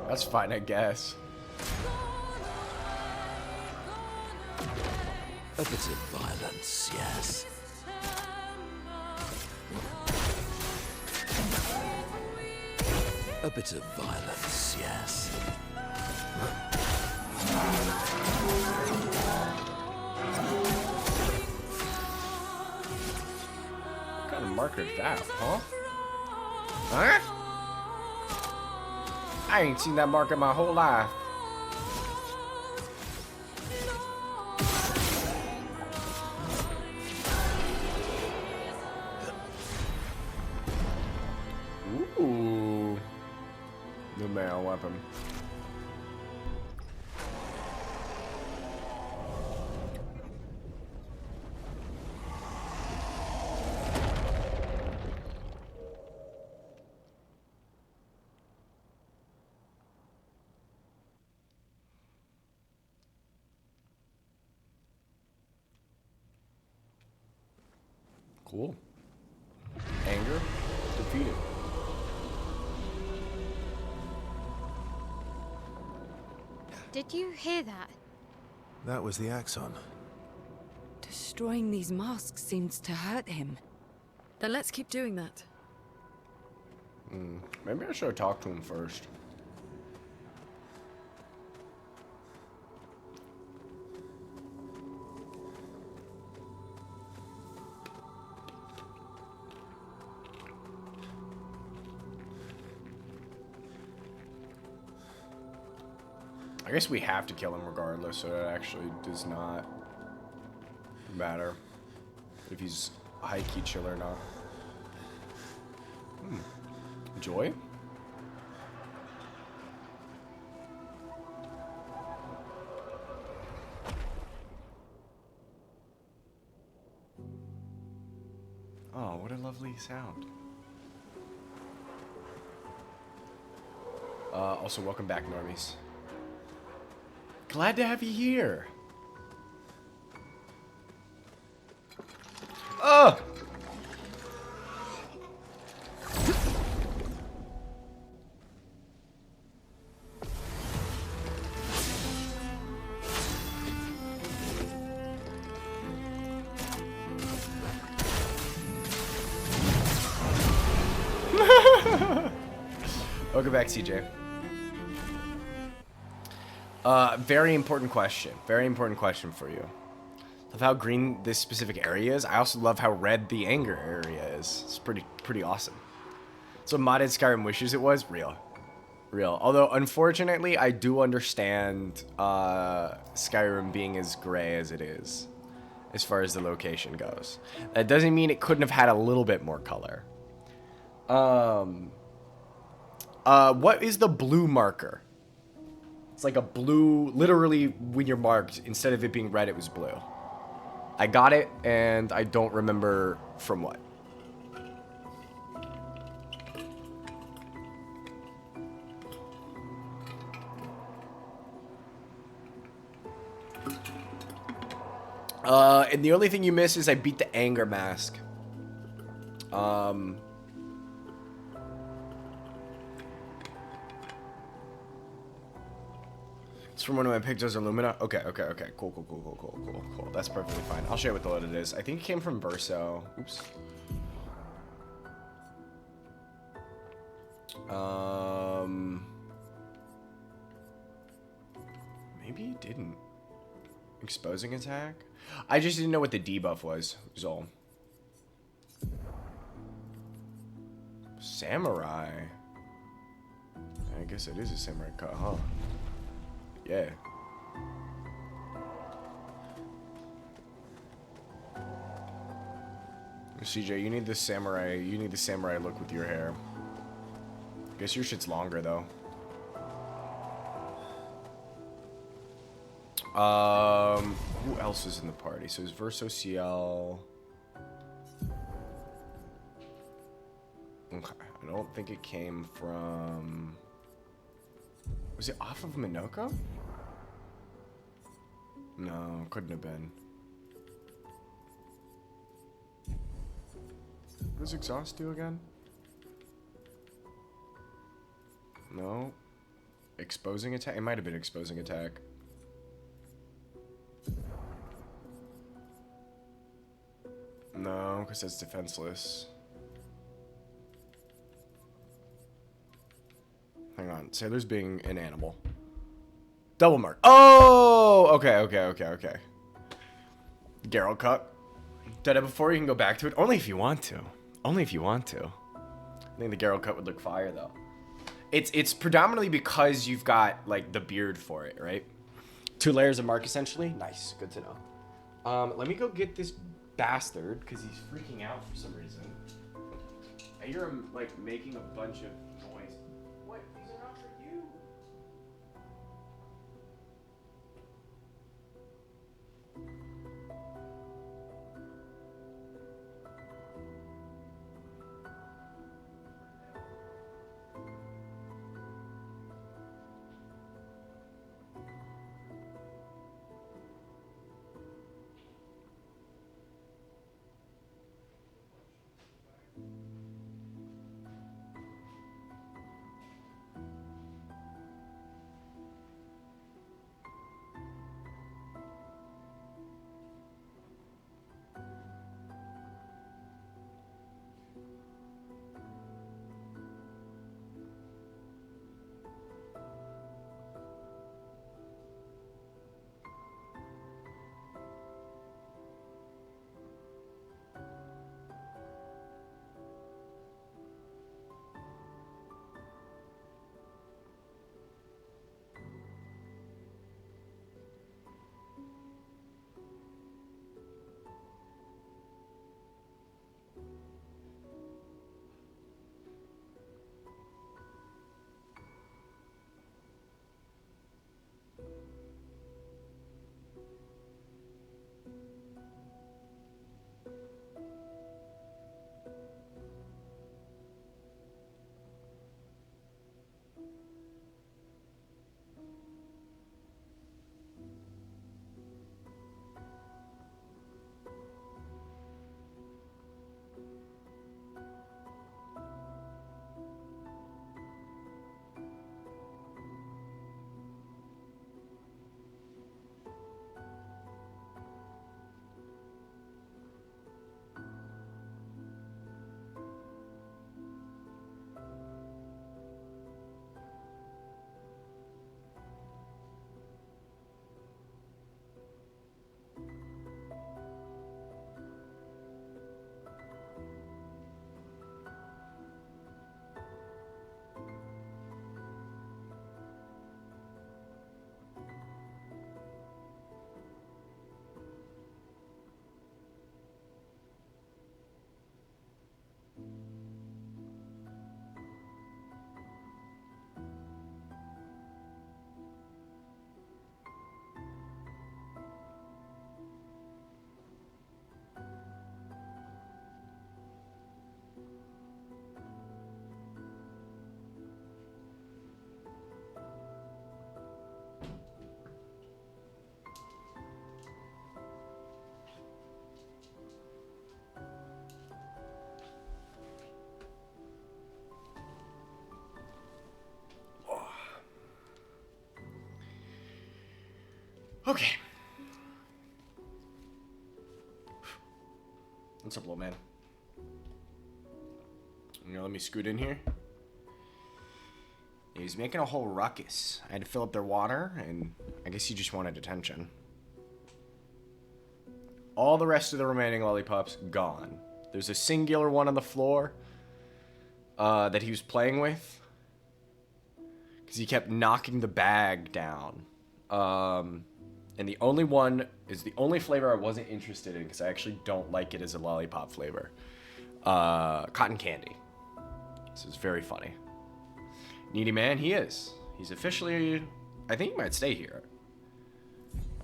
That's fine, I guess.
A bit of violence, yes. A bit of violence, yes.
What kind of marker is that, huh? Huh? I ain't seen that marker my whole life. Ooh. New barrel weapon. Cool. Anger defeated.
Did you hear that?
That was the Axon.
Destroying these masks seems to hurt him.
Then let's keep doing that.
Maybe I should have talked to him first. I guess we have to kill him regardless, so it actually does not matter if he's high-key chill or not. Joy? Oh, what a lovely sound. Also, welcome back, normies. Glad to have you here. Ugh! Welcome back, CJ. Very important question. Very important question for you. Love how green this specific area is. I also love how red the anger area is. It's pretty awesome. So modded Skyrim wishes it was real. Real. Although, unfortunately, I do understand Skyrim being as gray as it is, as far as the location goes. That doesn't mean it couldn't have had a little bit more color. What is the blue marker? It's like a blue, literally, when you're marked, instead of it being red, it was blue. I got it, and I don't remember from what. And the only thing you miss is I beat the anger mask. It's from one of my pictures, Illumina. Okay. Cool. That's perfectly fine. I'll share with what it is. I think it came from Verso. Oops. Maybe he didn't. Exposing attack? I just didn't know what the debuff was all. Samurai. I guess it is a samurai cut, huh? Yeah. CJ, you need the samurai look with your hair. Guess your shit's longer though. Who else is in the party? So it's Verso CL. Okay, I don't think it came from... Was it off of Minoko? No, couldn't have been. What does exhaust do again? No. Exposing attack? It might have been exposing attack. No, because that's defenseless. Hang on. Sailor's being an animal. Double mark. Oh! Okay. Geralt cut. Did it before you can go back to it? Only if you want to. Only if you want to. I think the Geralt cut would look fire, though. It's predominantly because you've got, like, the beard for it, right? 2 layers of mark, essentially. Nice. Good to know. Let me go get this bastard, because he's freaking out for some reason. I hear him, like, making a bunch of noise. What? These are not for you. Okay. What's up, little man? You know, let me scoot in here. He's making a whole ruckus. I had to fill up their water, and I guess he just wanted attention. All the rest of the remaining lollipops gone. There's a singular one on the floor that he was playing with because he kept knocking the bag down. And the only one is the only flavor I wasn't interested in because I actually don't like it as a lollipop flavor. Cotton candy. This is very funny. Needy man, he is. He's officially... I think he might stay here.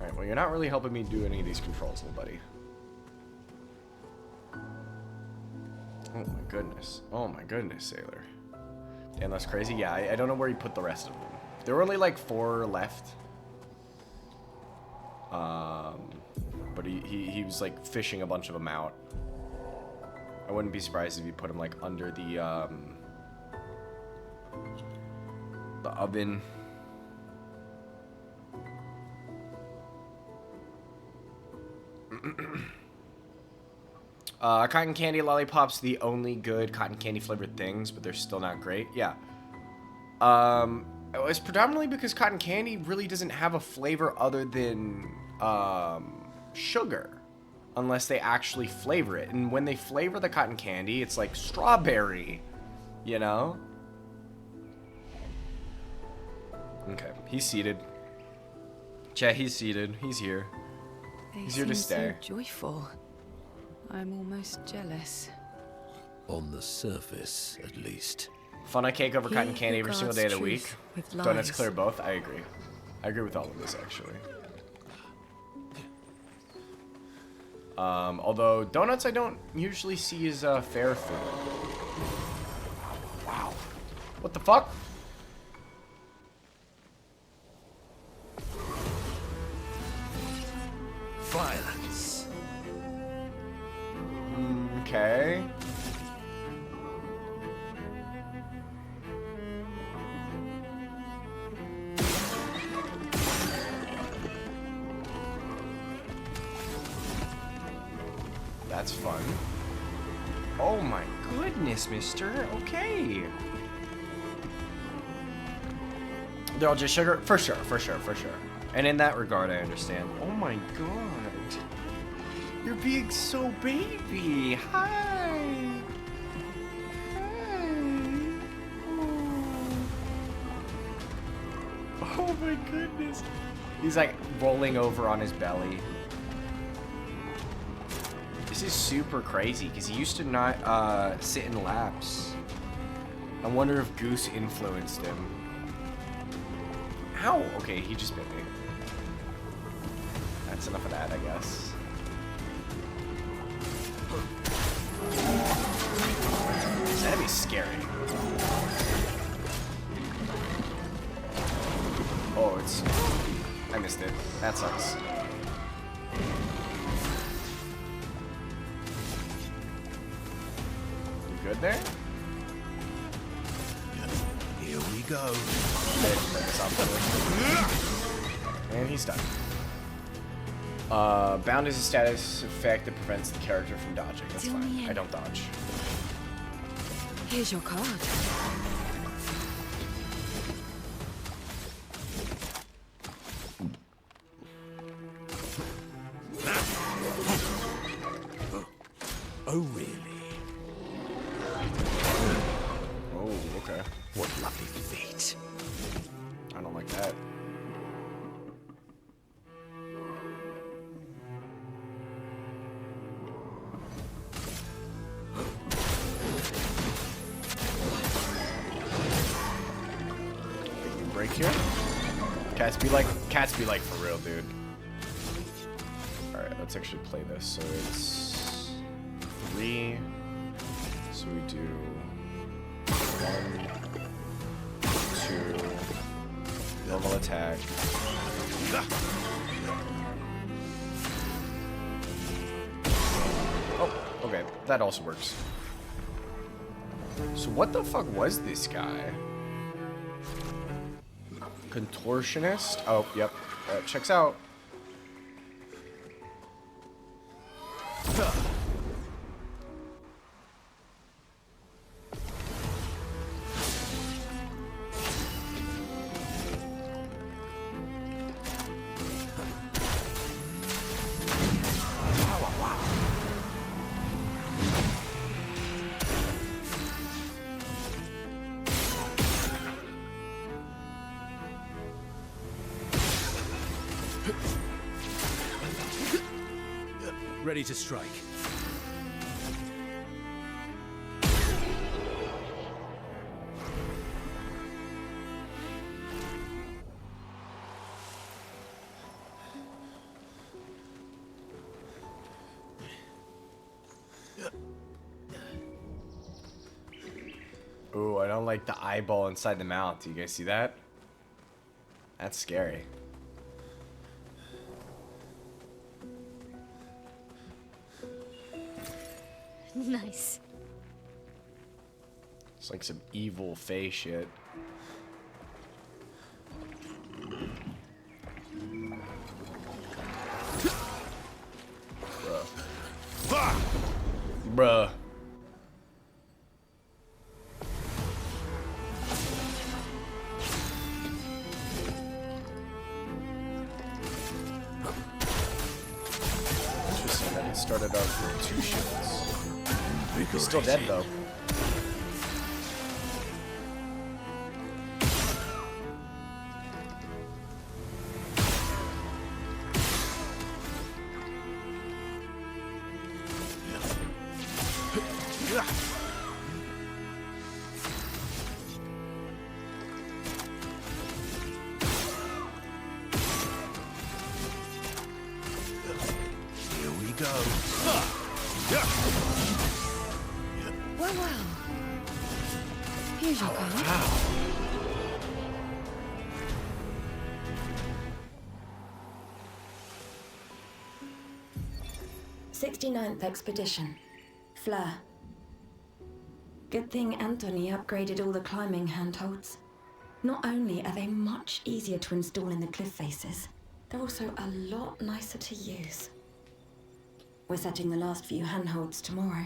Alright, well, you're not really helping me do any of these controls, little buddy. Oh my goodness. Oh my goodness, Sailor. Damn, that's crazy. Yeah, I don't know where he put the rest of them. There were only like 4 left. But he was like fishing a bunch of them out. I wouldn't be surprised if he put them like under the oven. Cotton candy lollipops, the only good cotton candy flavored things, but they're still not great. Yeah. It's predominantly because cotton candy really doesn't have a flavor other than sugar, unless they actually flavor it. And when they flavor the cotton candy, it's like strawberry, you know? Okay, he's seated. Chat, he's seated. He's here. He's here to stay.
So joyful. I'm almost jealous.
On the surface, at least.
Funnel cake over cotton candy every single day of the week.
With
Donuts
lies.
clear both. I agree. I agree with all of this, actually. Although donuts I don't usually see as fair food. Wow. What the fuck?
Violence.
Okay. That's fun. Oh my goodness, mister. Okay. They're all just sugar? For sure, for sure, for sure. And in that regard, I understand. Oh my god. You're being so baby. Hi. Hi. Oh my goodness. He's like rolling over on his belly. This is super crazy because he used to not sit in laps. I wonder if Goose influenced him. Ow! Okay, he just bit me. That's enough of that, I guess. That'd be scary. Oh, it's... I missed it. That sucks. You good there?
Here we go.
And he's done. Bound is a status effect that prevents the character from dodging. That's fine. I don't dodge.
Here's your card.
Oh, really?
Oh, okay.
What lovely feet.
I don't like that. Break here. Cats be like for real, dude. All right, let's actually play this. So it's 3. So we do 1, 2, normal attack. Oh, okay, that also works. So what the fuck was this guy? Contortionist? Oh, yep. Checks out.
Ready to strike.
Ooh, I don't like the eyeball inside the mouth. Do you guys see that? That's scary.
Nice.
It's like some evil face shit. Bruh. Bruh. Interesting that it started off with 2 shields. He's still dead though.
Here we go.
Well. Here's your card.
69th Expedition. Fleur. Good thing Anthony upgraded all the climbing handholds. Not only are they much easier to install in the cliff faces, they're also a lot nicer to use. We're setting the last few handholds tomorrow.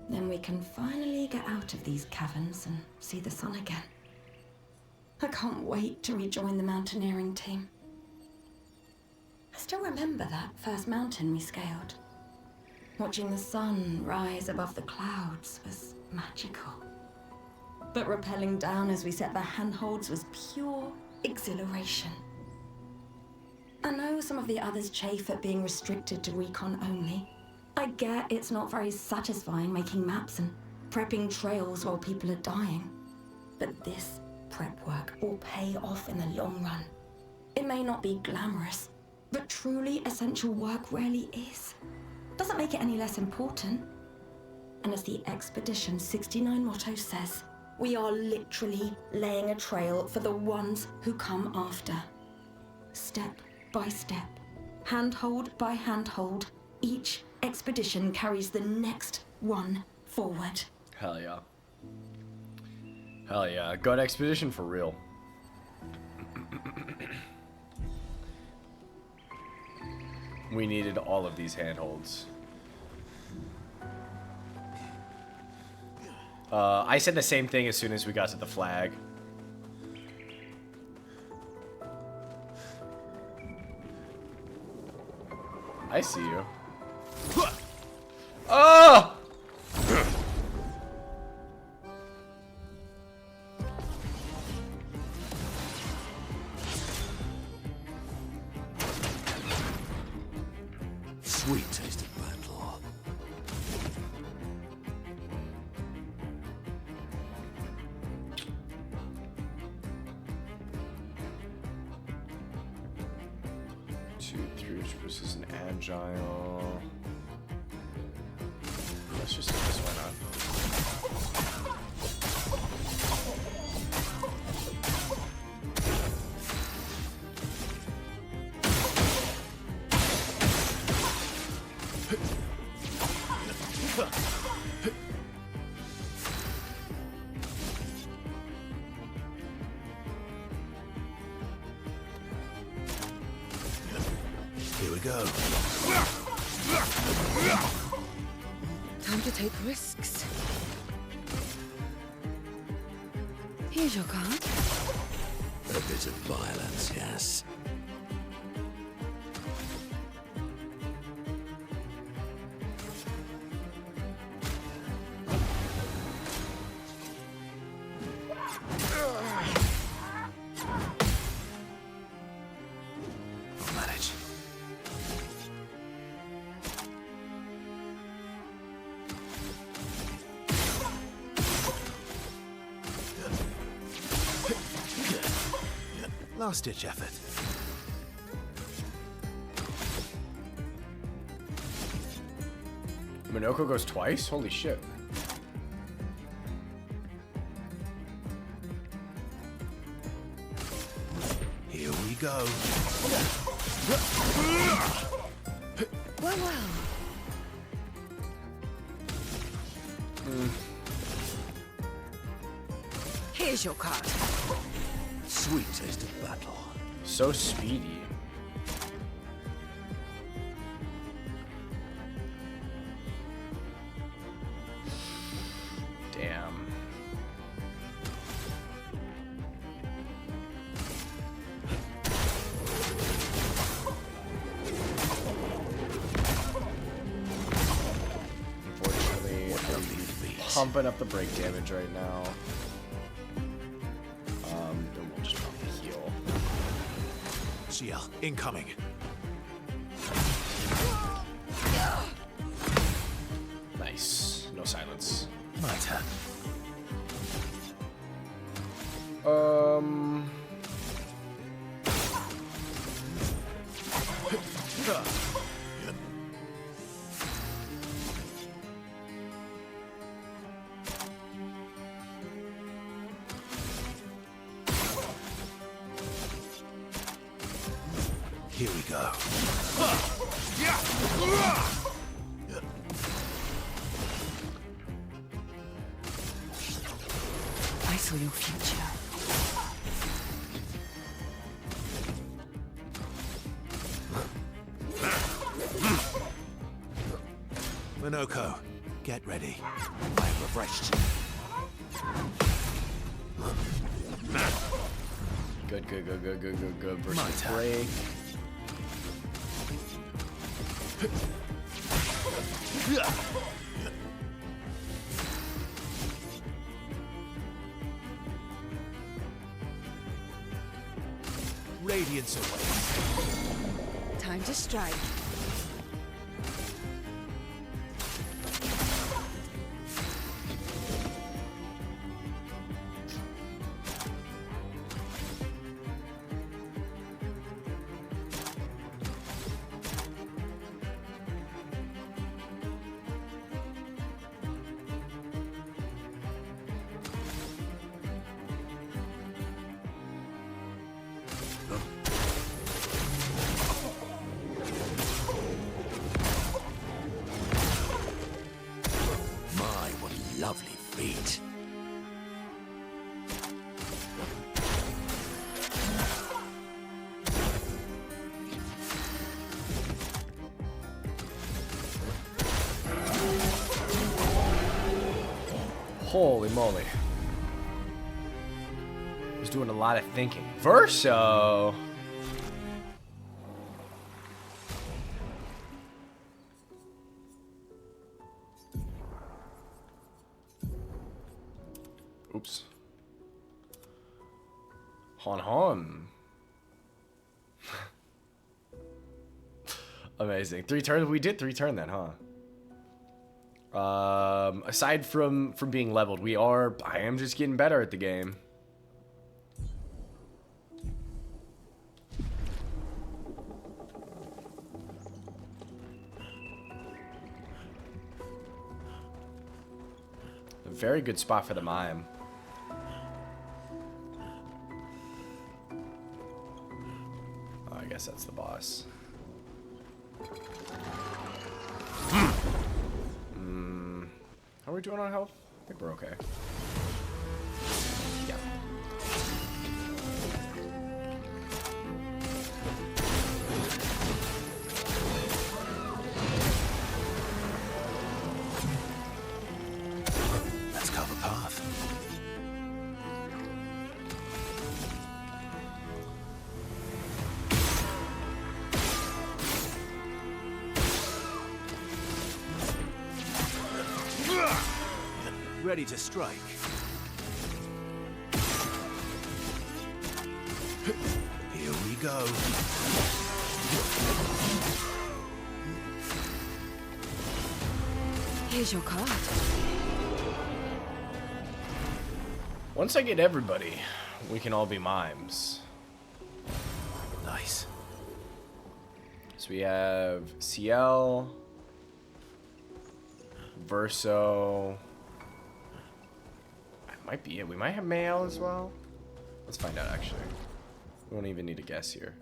Then we can finally get out of these caverns and see the sun again. I can't wait to rejoin the mountaineering team. I still remember that first mountain we scaled. Watching the sun rise above the clouds was magical. But rappelling down as we set the handholds was pure exhilaration. I know some of the others chafe at being restricted to recon only. I get it's not very satisfying making maps and prepping trails while people are dying. But this prep work will pay off in the long run. It may not be glamorous, but truly essential work rarely is. Doesn't make it any less important. And as the Expedition 69 motto says, we are literally laying a trail for the ones who come after. Step by step, handhold by handhold, each expedition carries the next one forward.
Hell yeah. Hell yeah. Go on expedition for real. We needed all of these handholds. I said the same thing as soon as we got to the flag. I see you. Oh!
Sweet taste of battle.
Two, three versus an agile. Let's just do this, why not?
Here we go.
Time to take risks. Here's your card.
A bit of violence, yes.
I'll manage. Last-ditch effort.
Minoko goes twice? Holy shit.
Here we go.
Well, well. Here's your card.
Sweet taste of battle.
So speedy. Damn. Unfortunately, I'm pumping up the break damage right now. Then we'll just pump the heal.
CL, incoming.
Nice. No silence.
My turn. Here we go.
I saw your future.
Minoko, get ready. I'm refreshed.
Good, good, good, good, good, good, good.
My
Versus
turn.
break.
Radiance away.
Time to strike.
My, what a lovely feat.
Holy moly. Was doing a lot of thinking. Verso. Oops. Hon hon. Amazing. 3 turns. We did 3 turn then, huh? Aside from being leveled, I am just getting better at the game. A very good spot for the mime. Oh, I guess that's the boss. How are we doing on health? I think we're okay. Yeah.
ready to strike. Here we go.
Here's your card.
Once I get everybody, we can all be mimes.
Nice.
So we have CL, Verso. That might be it. We might have Mail as well. Let's find out, actually. We won't even need a guess here.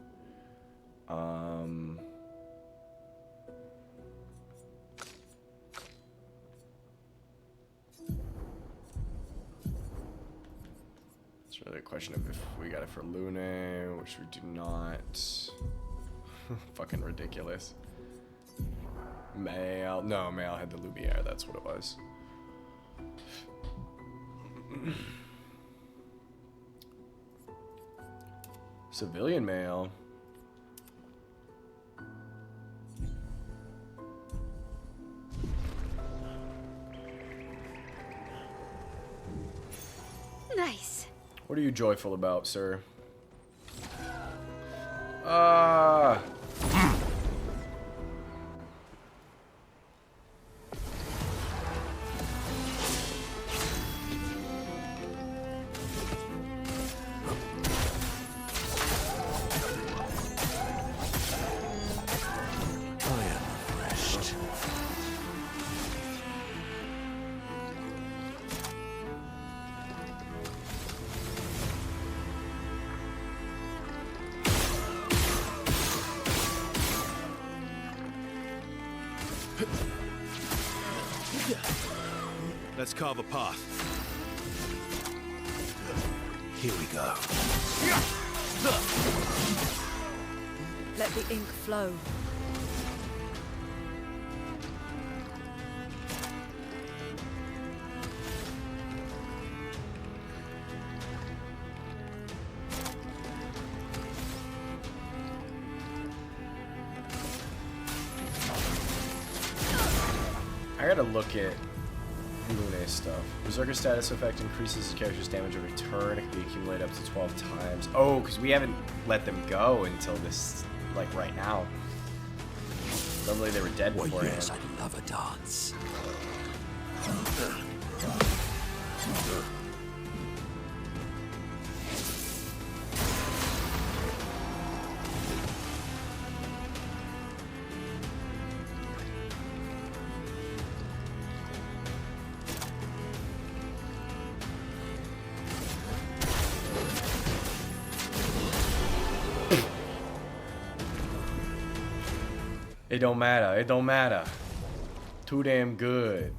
It's really a question of if we got it for Lune, which we do not. Fucking ridiculous. Mail. No, Mail had the Lumiere. That's what it was. Civilian Mail.
Nice.
What are you joyful about, sir?
I am refreshed. Let's carve a path. Here we go.
Let the ink flow.
I gotta look at Lune stuff. Berserker status effect increases the character's damage every turn. It can be accumulated up to 12 times. Oh, because we haven't let them go until this, like, right now. Normally they were dead
Well,
beforehand.
yes, I love a dance.
It don't matter. It don't matter. Too damn good.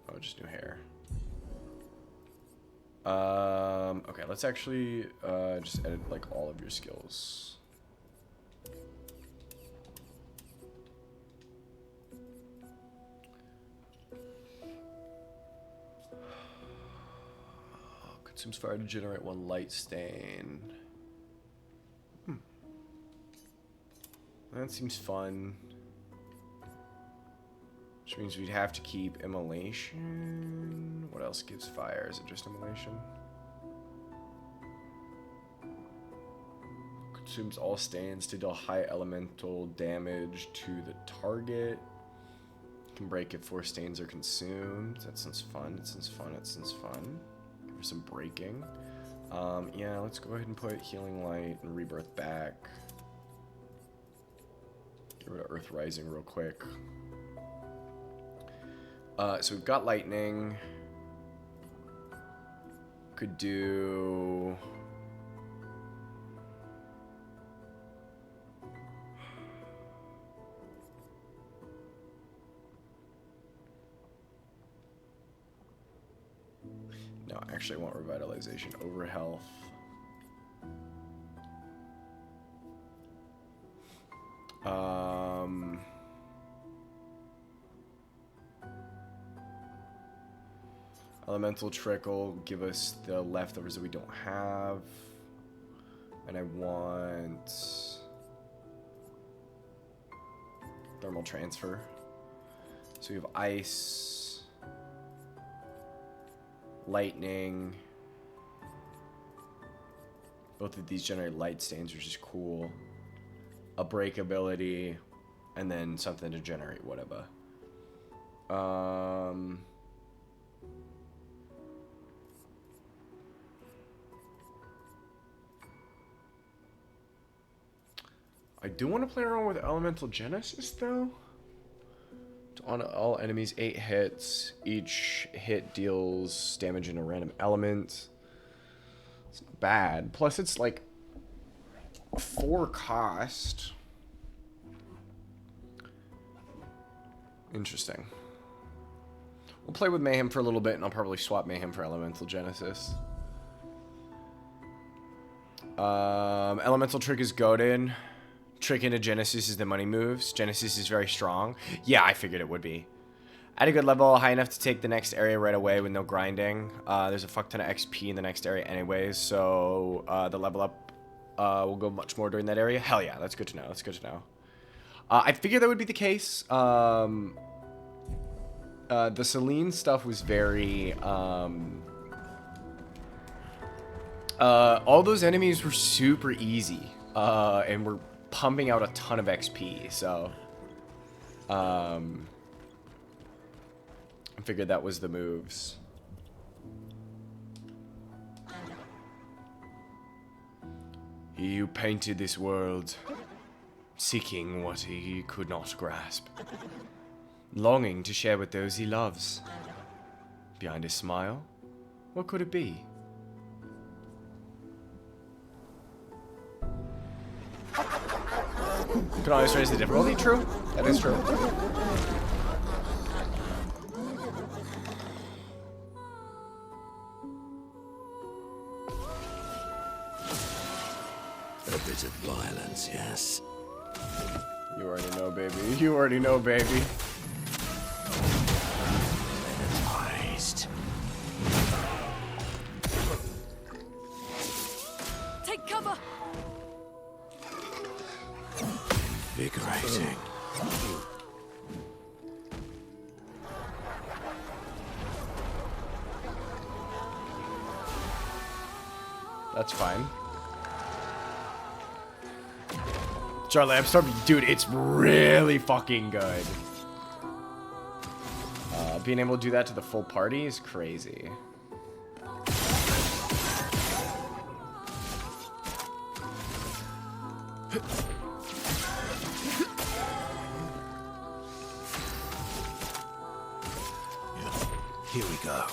Oh, just new hair. Okay, let's actually just edit like all of your skills. Consumes fire to generate 1 light stain. That seems fun. Which means we'd have to keep immolation. What else gives fire? Is it just immolation? Consumes all stains to deal high elemental damage to the target. Can break if 4 stains are consumed. That sounds fun. It sounds fun. It sounds fun. Give her some breaking. Yeah, let's go ahead and put healing light and rebirth back. Get rid of Earth Rising real quick. So we've got lightning. Could do... No, I actually want revitalization over health. Elemental Trickle, give us the leftovers that we don't have. And I want Thermal Transfer. So we have ice, lightning. Both of these generate light stains, which is cool. A break ability, and then something to generate whatever. I do want to play around with Elemental Genesis, though. On all enemies, 8 hits. Each hit deals damage in a random element. It's not bad. Plus, it's like 4 cost. Interesting. We'll play with Mayhem for a little bit, and I'll probably swap Mayhem for Elemental Genesis. Elemental Trick is goaded. Trick into Genesis is the money moves. Genesis is very strong. Yeah, I figured it would be. At a good level, high enough to take the next area right away with no grinding. There's a fuck ton of XP in the next area anyways, so the level up will go much more during that area. Hell yeah, that's good to know. That's good to know. I figured that would be the case. The Celine stuff was very... all those enemies were super easy, and were pumping out a ton of XP, so... I figured that was the moves. He who painted this world, seeking what he could not grasp, longing to share with those he loves. Behind his smile, what could it be? You can always raise the difficulty. True. That is true.
A bit of violence, yes.
You already know, baby. You already know, baby.
Energized.
Take cover!
Invigorating.
That's fine. Charlie, I'm starting, dude, it's really fucking good. Being able to do that to the full party is crazy.
Here we go.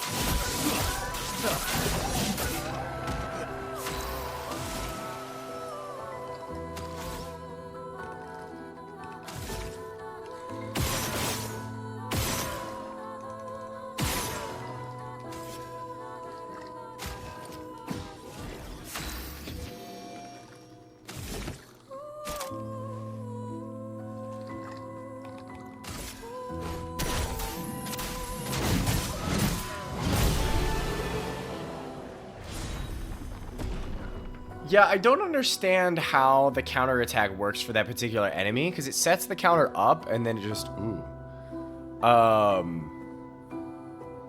Yeah, I don't understand how the counterattack works for that particular enemy, because it sets the counter up and then it just ooh.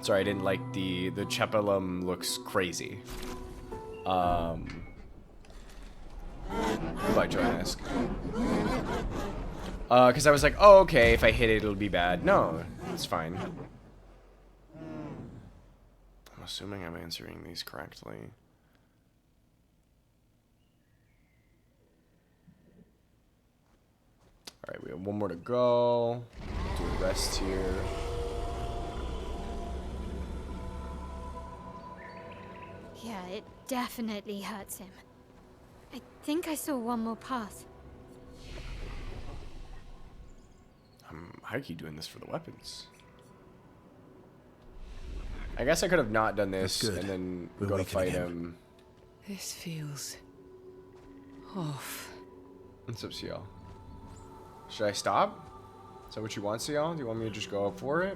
Sorry, I didn't like the Chepelum looks crazy. Goodbye, Joannesque. Because I was like, oh, okay, if I hit it, it'll be bad. No, it's fine. I'm assuming I'm answering these correctly. Alright, we have one more to go. Do a rest here.
Yeah, it definitely hurts him. I think I saw one more path.
I'm high-key doing this for the weapons. I guess I could have not done this and then go to fight him.
This feels off.
What's up, CL? Should I stop? Is that what you want, CL? Do you want me to just go up for it?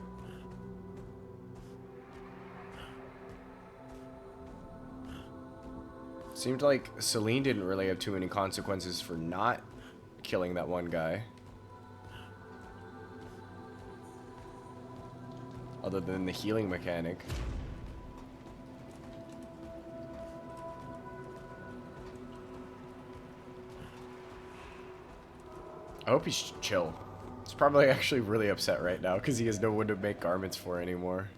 Seemed like Celine didn't really have too many consequences for not killing that one guy. other than the healing mechanic. I hope he's chill. He's probably actually really upset right now because he has no one to make garments for anymore.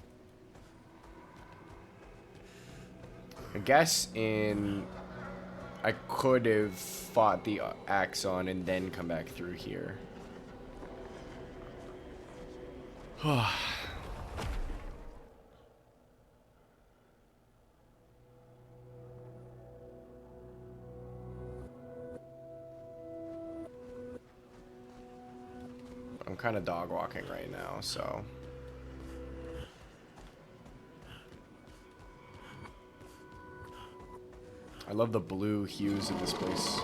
I guess I could have fought the Axon and then come back through here. I'm kind of dog walking right now, so. I love the blue hues of this place.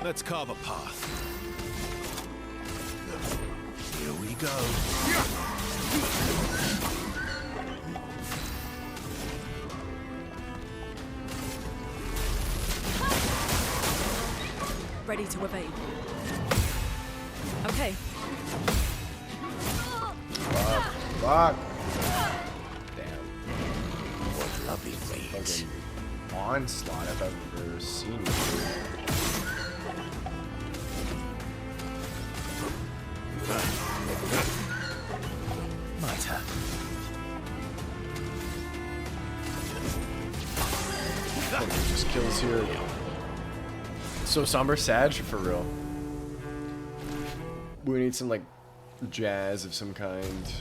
Let's carve a path. Here we go.
Ready to evade. Okay.
Fuck. Damn.
What lovely things.
Fucking onslaught if I've ever seen it.
My turn.
Just kills here. So somber, Sag, for real. We need some like jazz of some kind.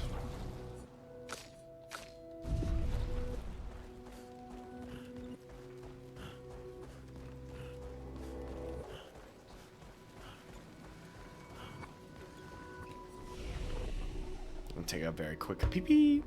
I'll take a very quick pee pee.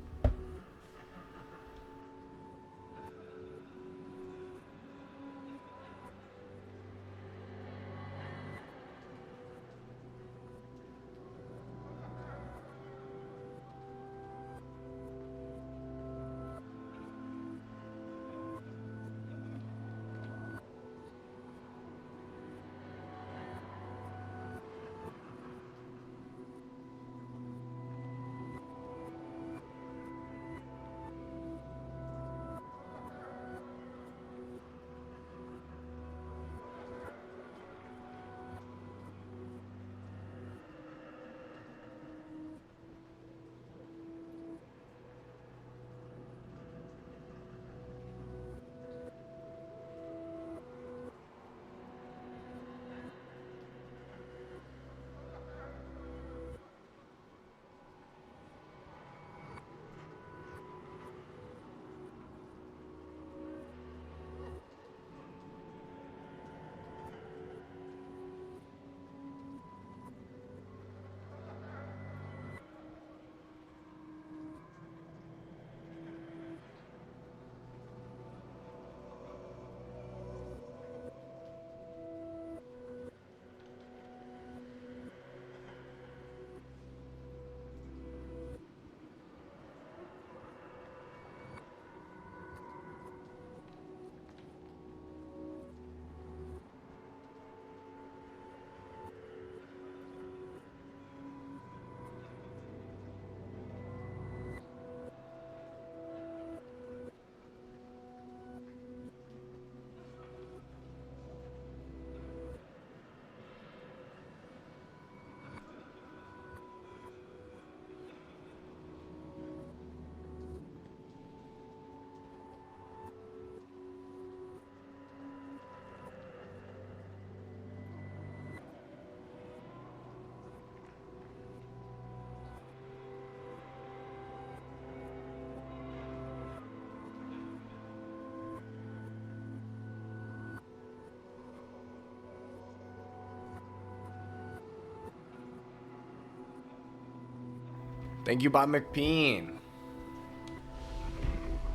Thank you, Bob McPean.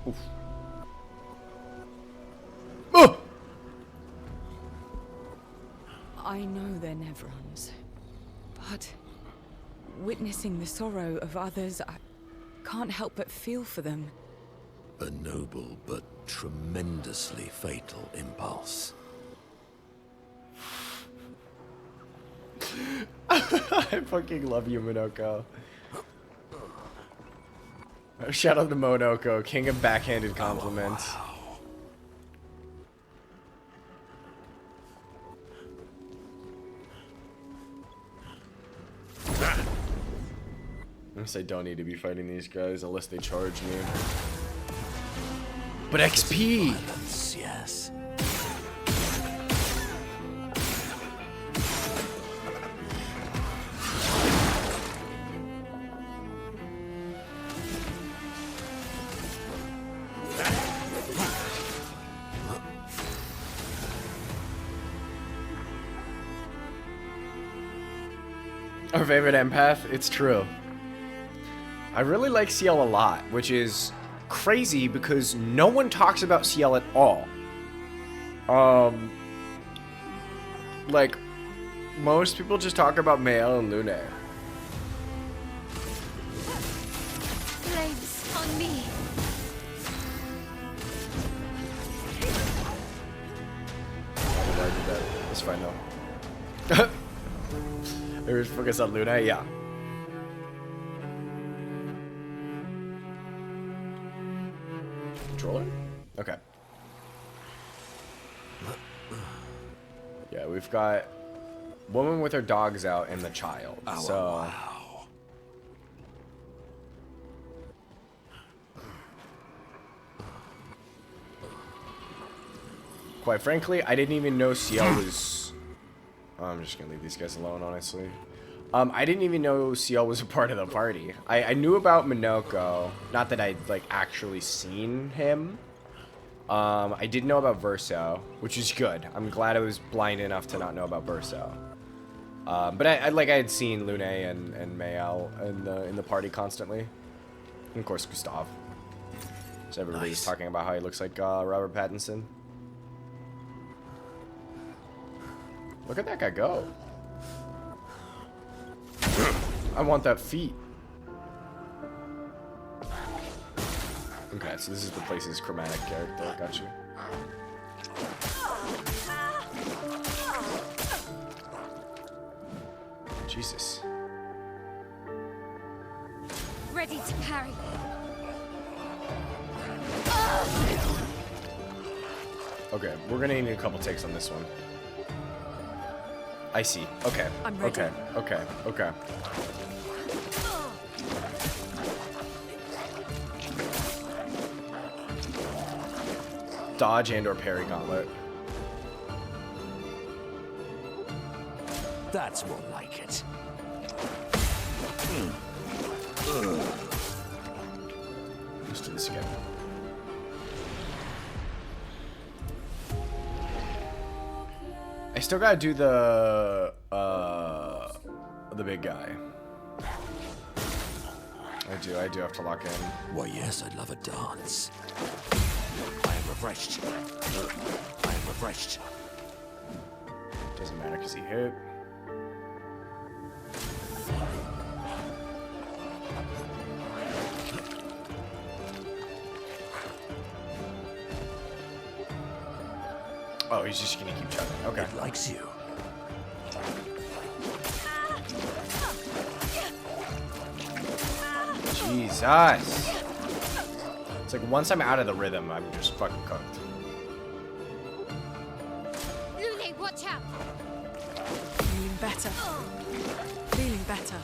Oof. Oh!
I know they're Nevrons, but witnessing the sorrow of others, I can't help but feel for them.
A noble but tremendously fatal impulse.
I fucking love you, Monoko. Shout out to Monoko, king of backhanded compliments.
Wow.
I guess I don't need to be fighting these guys unless they charge me. But XP!
Violence, yes.
Our favorite empath? It's true. I really like CL a lot, which is crazy because no one talks about CL at all. Like, most people just talk about Mael and Lune.
Flames on me.
I did that. It's fine though. Maybe focus on Lune? Yeah. Controller? Okay. Yeah, we've got woman with her dogs out and the child.
Oh,
so
wow.
quite frankly, I didn't even know CL was... I'm just gonna leave these guys alone, honestly. I didn't even know CL was a part of the party. I knew about Minoko. Not that I'd, like, actually seen him. I did know about Verso, which is good. I'm glad I was blind enough to not know about Verso. But I had seen Lune and Mael in the party constantly. And of course, Gustav. So everybody's
Nice.
talking about how he looks like Robert Pattinson. Look at that guy go. I want that feet. Okay, so this is the place's chromatic character. Got you. Jesus.
Ready to parry.
Okay, we're gonna need a couple takes on this one. I see. Okay.
I'm ready.
Okay. Dodge and or parry gauntlet.
That's more like it.
Let's do this again. I still gotta do the big guy. I do have to lock in.
Why, yes, I'd love a dance. I am refreshed. I am refreshed.
Doesn't matter because he hit. Oh, he's just gonna keep chugging. Okay.
It likes you.
Jesus. It's like once I'm out of the rhythm, I'm just fucking cooked.
Lune, watch out.
Feeling better. Feeling better.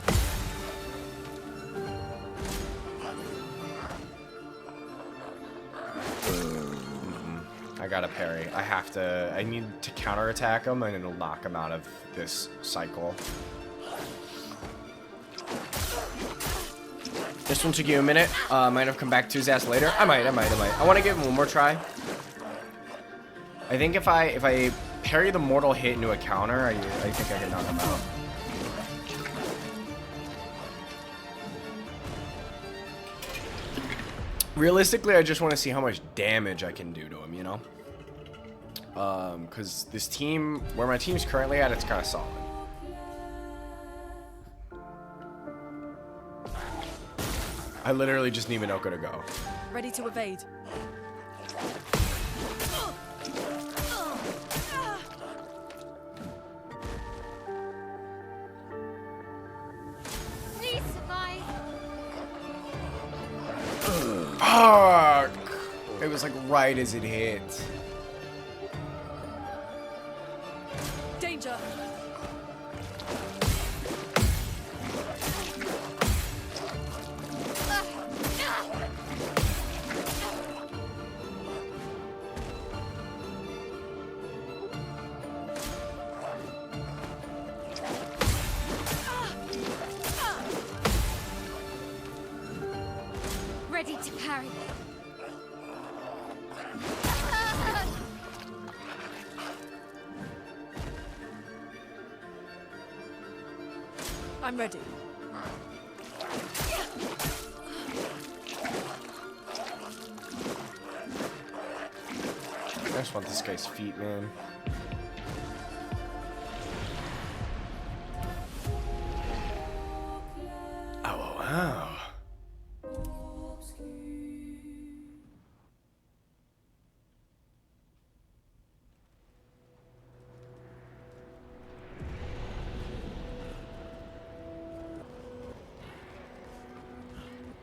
I gotta parry. I need to counterattack him and it'll knock him out of this cycle. This one took you a minute. Might have come back to his ass later. I might. I want to give him one more try. I think if I parry the mortal hit into a counter, I think I can knock him out. Realistically, I just want to see how much damage I can do to him, you know? Because this team, where my team's currently at, it's kind of solid. I literally just need Minoko to go.
Ready to evade.
Please survive.
Fuck! It was like right as it hit.
Danger.
Ready to parry.
I'm ready.
I just want this guy's feet, man. Oh, wow.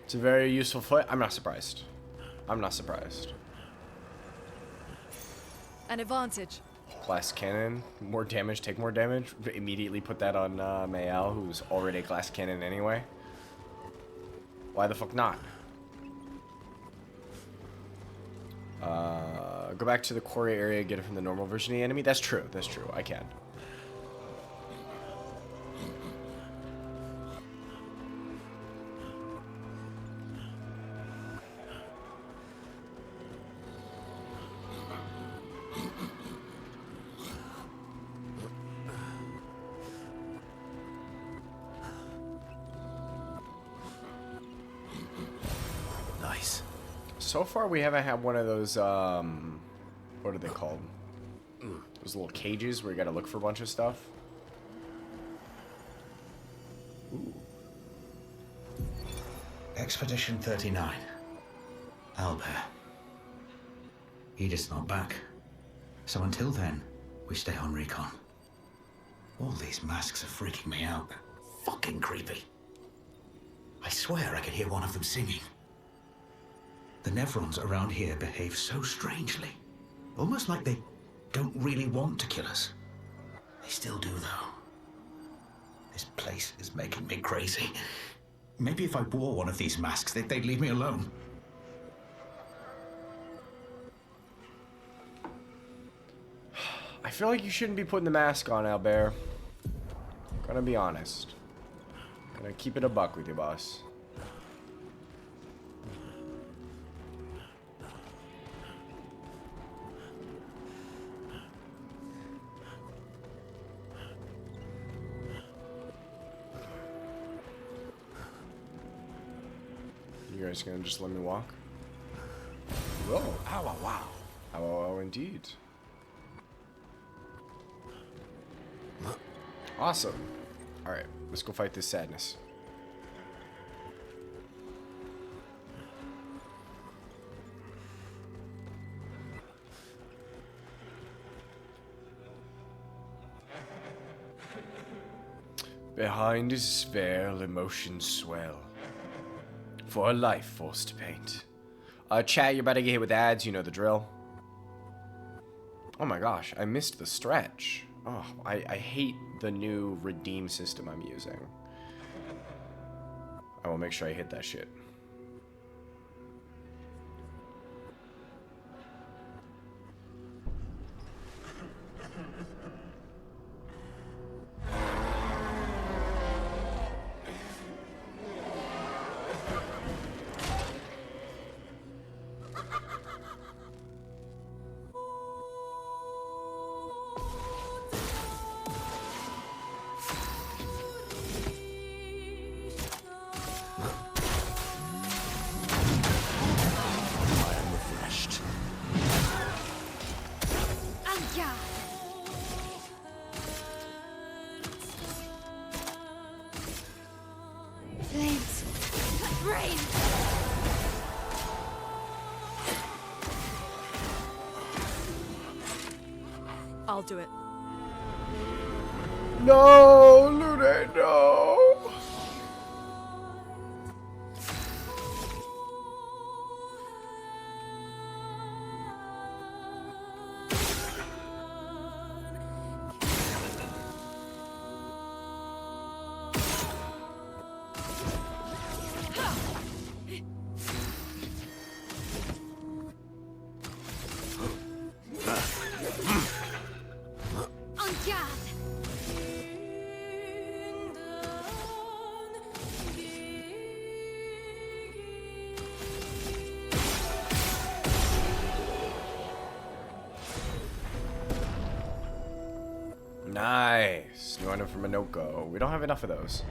It's a very useful foot. I'm not surprised. I'm not surprised.
An advantage.
Glass cannon, more damage, take more damage. Immediately put that on Mayal, who's already a glass cannon anyway. Why the fuck not? Go back to the quarry area, get it from the normal version of the enemy. That's true. That's true. I can.
Nice.
So far, we haven't had one of those, what are they called? Those little cages where you gotta look for a bunch of stuff. Ooh.
Expedition 39. Albert. Edith's not back. So until then, we stay on recon. All these masks are freaking me out. Fucking creepy. I swear I could hear one of them singing. The Nevrons around here behave so strangely. Almost like they don't really want to kill us. They still do, though. This place is making me crazy. Maybe if I wore one of these masks, they'd leave me alone.
I feel like you shouldn't be putting the mask on, Albert. Gonna be honest. Gonna keep it a buck with you, boss. You guys gonna just let me walk? Whoa.
Ow, wow, wow.
Oh, indeed. Awesome. Alright, let's go fight this sadness. Behind his veil, emotions swell. For a life force to paint. Chat, you're about to get hit with ads, you know the drill. Oh my gosh, I missed the stretch. Oh, I hate the new redeem system I'm using. I will make sure I hit that shit.
I'll do it.
No, Lune, no. Nice. New item from Minoko. We don't have enough of those.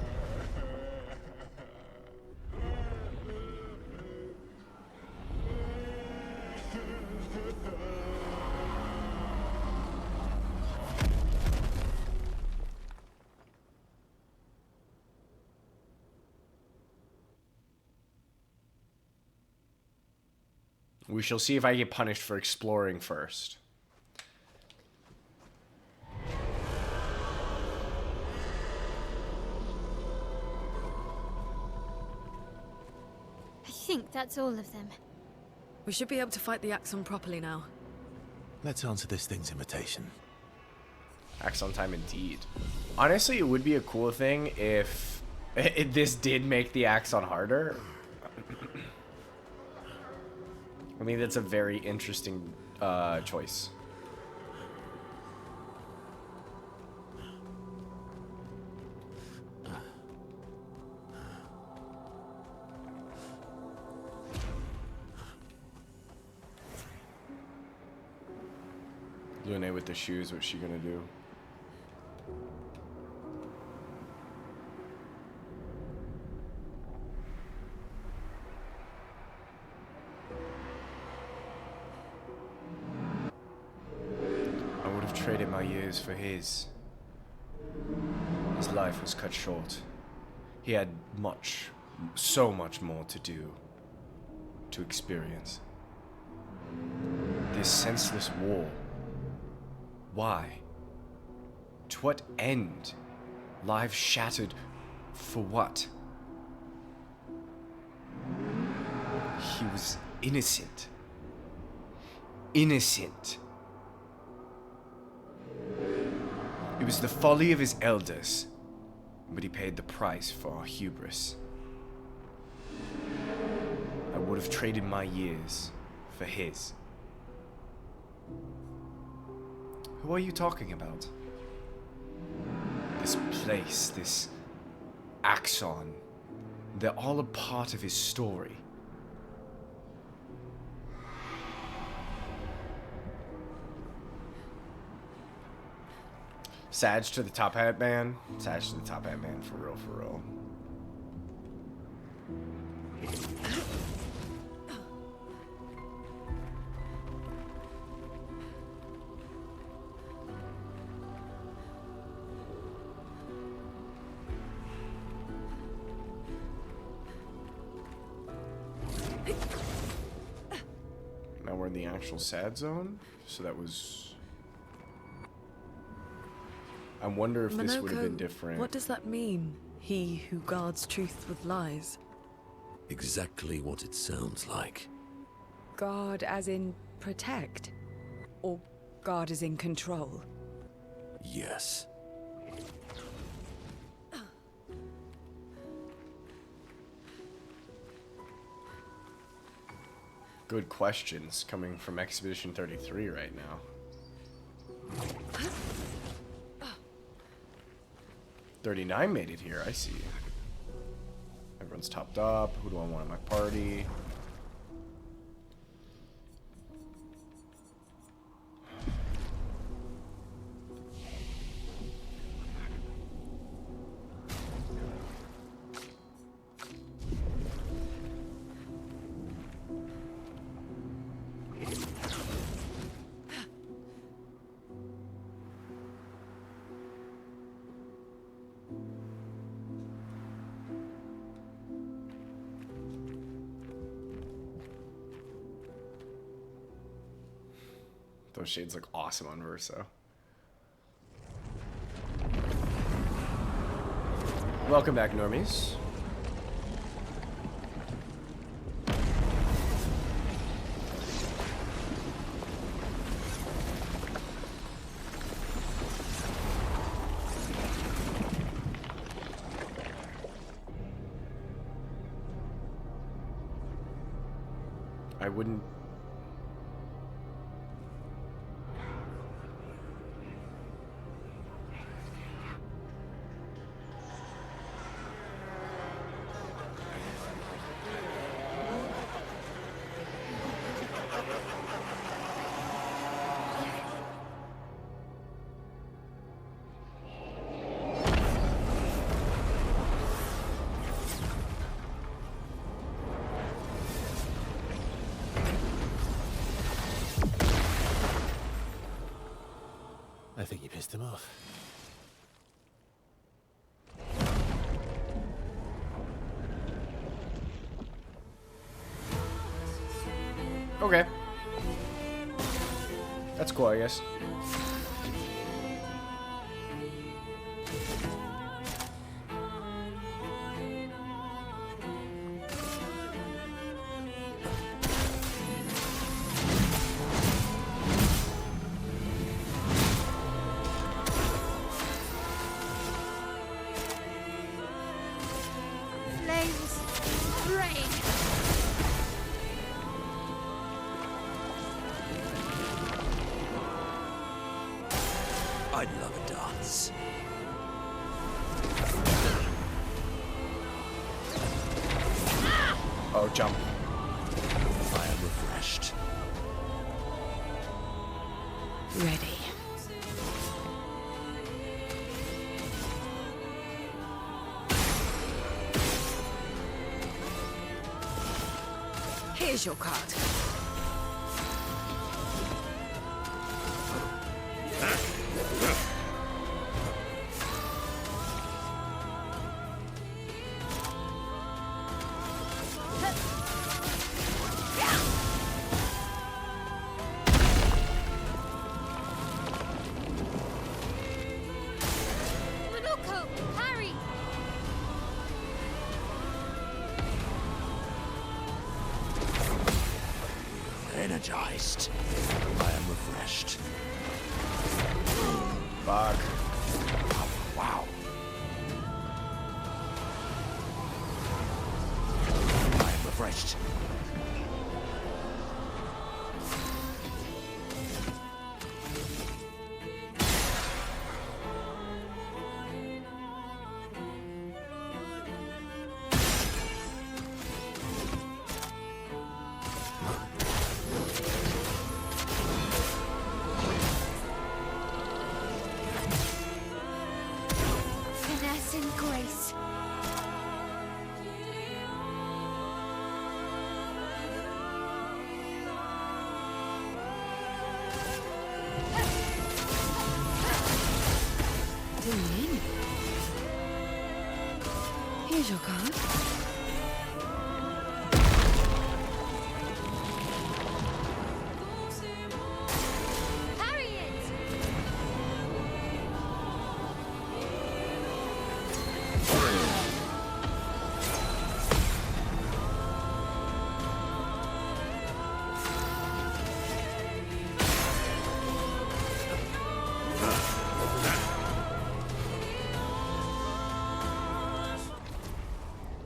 We shall see if I get punished for exploring first.
I think that's all of them.
We should be able to fight the Axon properly now.
Let's answer this thing's invitation.
Axon time indeed. Honestly, it would be a cool thing if this did make the Axon harder. I think that's a very interesting choice. Lune with the shoes, what's she gonna do? I would have traded my years for his. His life was cut short. He had much, so much more to do, to experience. This senseless war. Why? To what end? Lives shattered for what? He was innocent. Innocent. It was the folly of his elders, but he paid the price for our hubris. I would have traded my years for his. Who are you talking about? This place, this Axon, they're all a part of his story. Sag to the top hat man. Sag to the top hat man, for real, for real. Now we're in the actual sad zone, so that was... I wonder if this would have been different.
What does that mean? He who guards truth with lies.
Exactly what it sounds like.
Guard as in protect? Or guard as in control?
Yes.
Good questions coming from Expedition 33 right now. 39 made it here, I see. Everyone's topped up. Who do I want in my party? Those shades look awesome on Verso. Welcome back, normies. I wouldn't...
I think you pissed him off.
Okay. That's cool, I guess.
Flames, rain.
I'd love a dance.
Oh, jump.
I am refreshed.
Ready. Here's your card.
Monoko, Harry.
Energized. I am refreshed.
Fuck.
Wow. I am refreshed.
Finesse and grace.
Damien? Here's your card.
Harriet!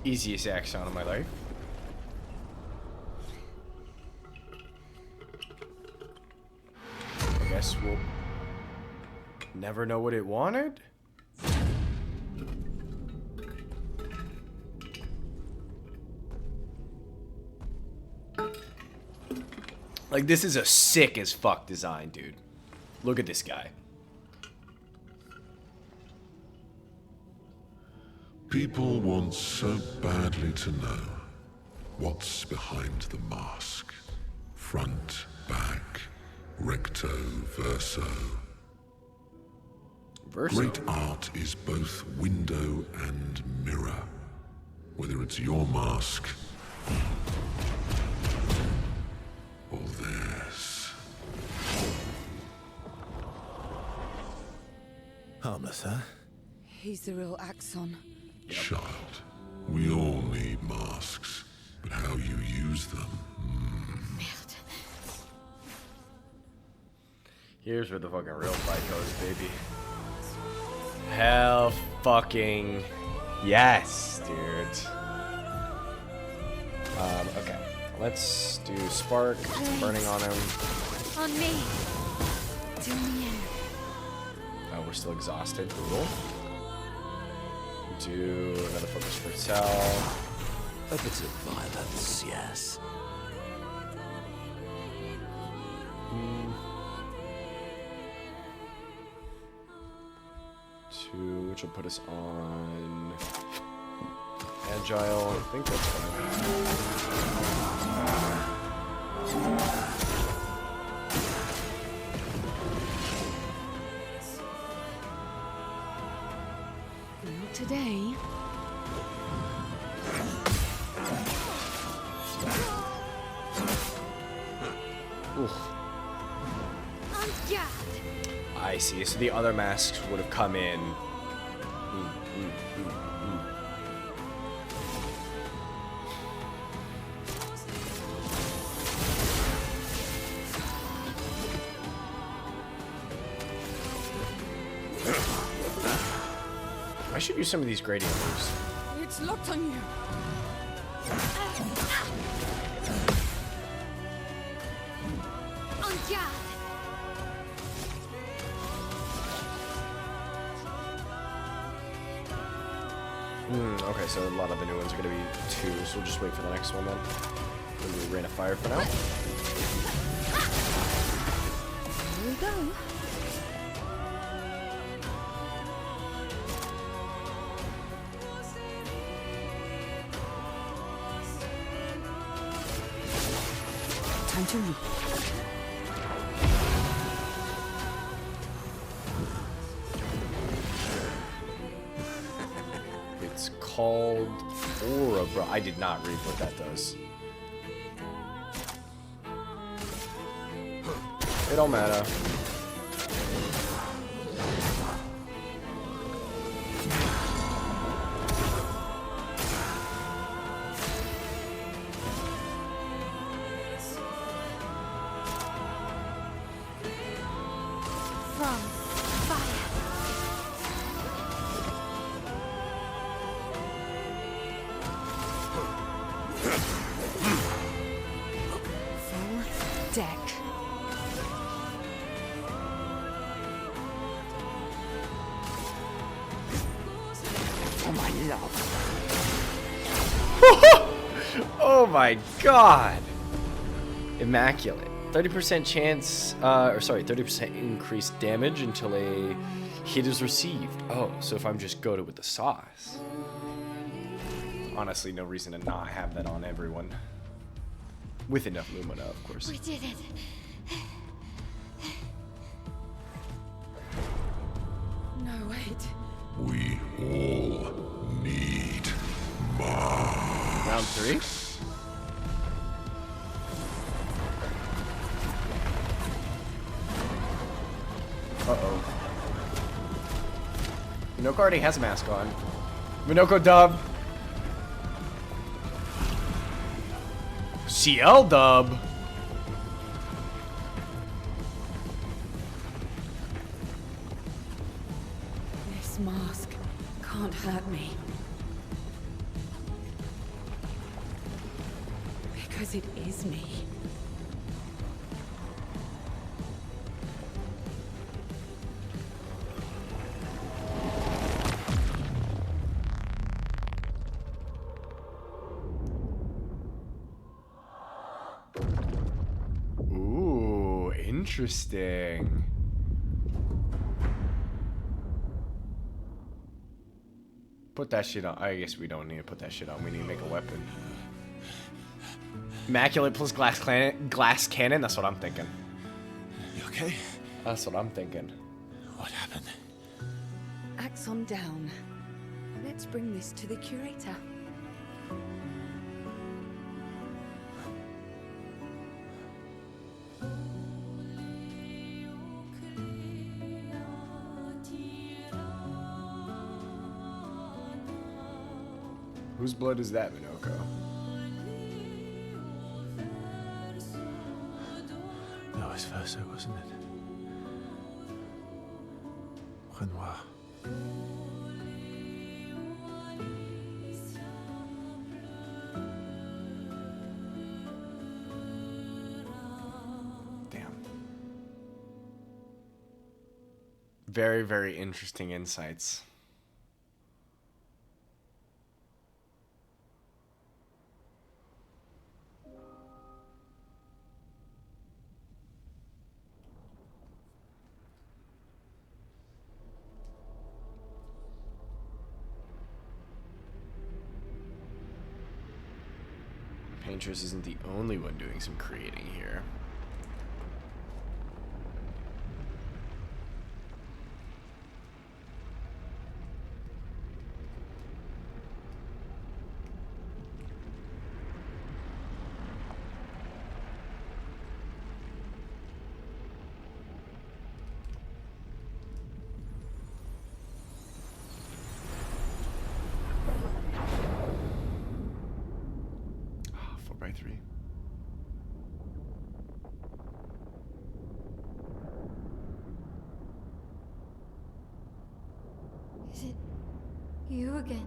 Easiest action of my life. I guess we'll never know what it wanted. Like, this is a sick as fuck design, dude. Look at this guy.
People want so badly to know what's behind the mask. Front, back, recto, verso. Great art is both window and mirror. Whether it's your mask or theirs.
Harmless, huh?
He's the real Axon.
Child, we all need masks, but how you use them...
Here's where the fucking real fight goes, baby. Hell fucking yes, dude. Okay. Let's do Spark. Burning on him.
On me. Do me in.
Oh, we're still exhausted. Cool. Do another focus for Tell.
A bit of violence, yes.
Two, which will put us on Agile. I think that's
Not today.
On guard.
I see. So the other masks would have come in. I should use some of these gradient moves.
It's locked on you.
On guard.
Okay, so a lot of the new ones are going to be 2, so we'll just wait for the next one then. We'll do Rain of Fire for now.
Here we go. Time to leap.
It's called Aura, bro. I did not read what that does. It don't matter.
From fire.
Full deck. Oh my love.
Oh my god! Immaculate. 30% chance, or sorry, 30% increased damage until a hit is received. Oh, so if I'm just goated with the sauce. Honestly, no reason to not have that on everyone. With enough Lumina, of course.
We did it.
No, wait.
We all need masks.
Round 3? Uh-oh. Minoko already has a mask on. Minoko dub. CL dub.
This mask can't hurt me. Because it is me.
Ooh, interesting. Put that shit on. I guess we don't need to put that shit on. We need to make a weapon. Immaculate plus glass cannon? That's what I'm thinking.
You okay?
That's what I'm thinking.
What happened?
Axon down. Let's bring this to the curator.
Whose blood is that, Minoko?
That was Verso, wasn't it? Renoir.
Damn. Very, very interesting insights. Paintress isn't the only one doing some creating here. By 3.
Is it you again?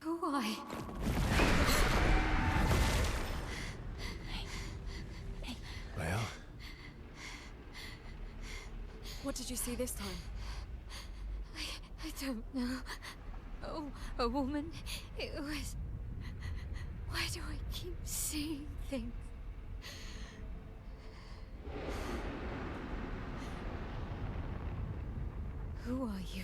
Why?
Well,
What did you see this time?
I don't know. Oh, a woman. It was. Why do I keep seeing things? Who are you?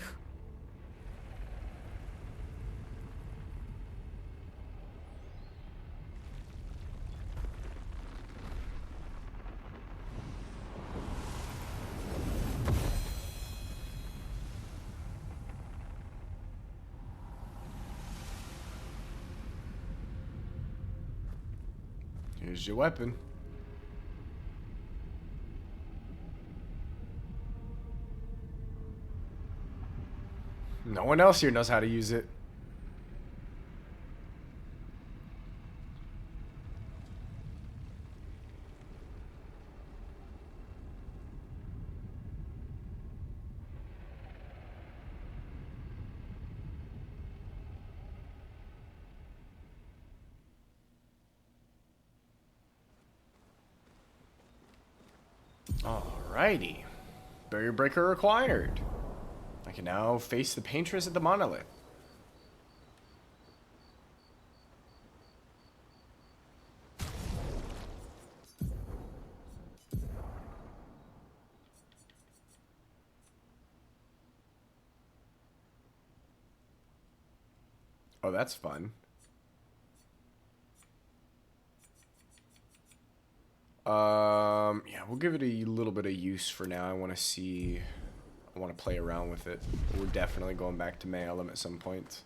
Here's your weapon. No one else here knows how to use it. Alrighty. Barrier breaker required. I can now face the Paintress at the monolith. Oh, that's fun. Yeah, we'll give it a little bit of use for now. I want to play around with it. We're definitely going back to Mayhem at some point.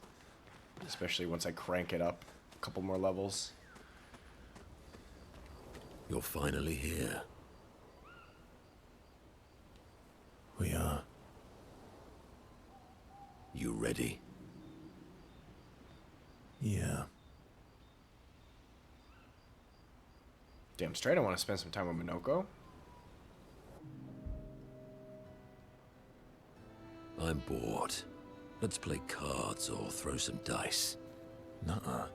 Especially once I crank it up a couple more levels.
You're finally here.
we are.
You ready?
Yeah.
Damn straight, I want to spend some time with Minoko.
I'm bored. Let's play cards or throw some dice.
Nuh-uh.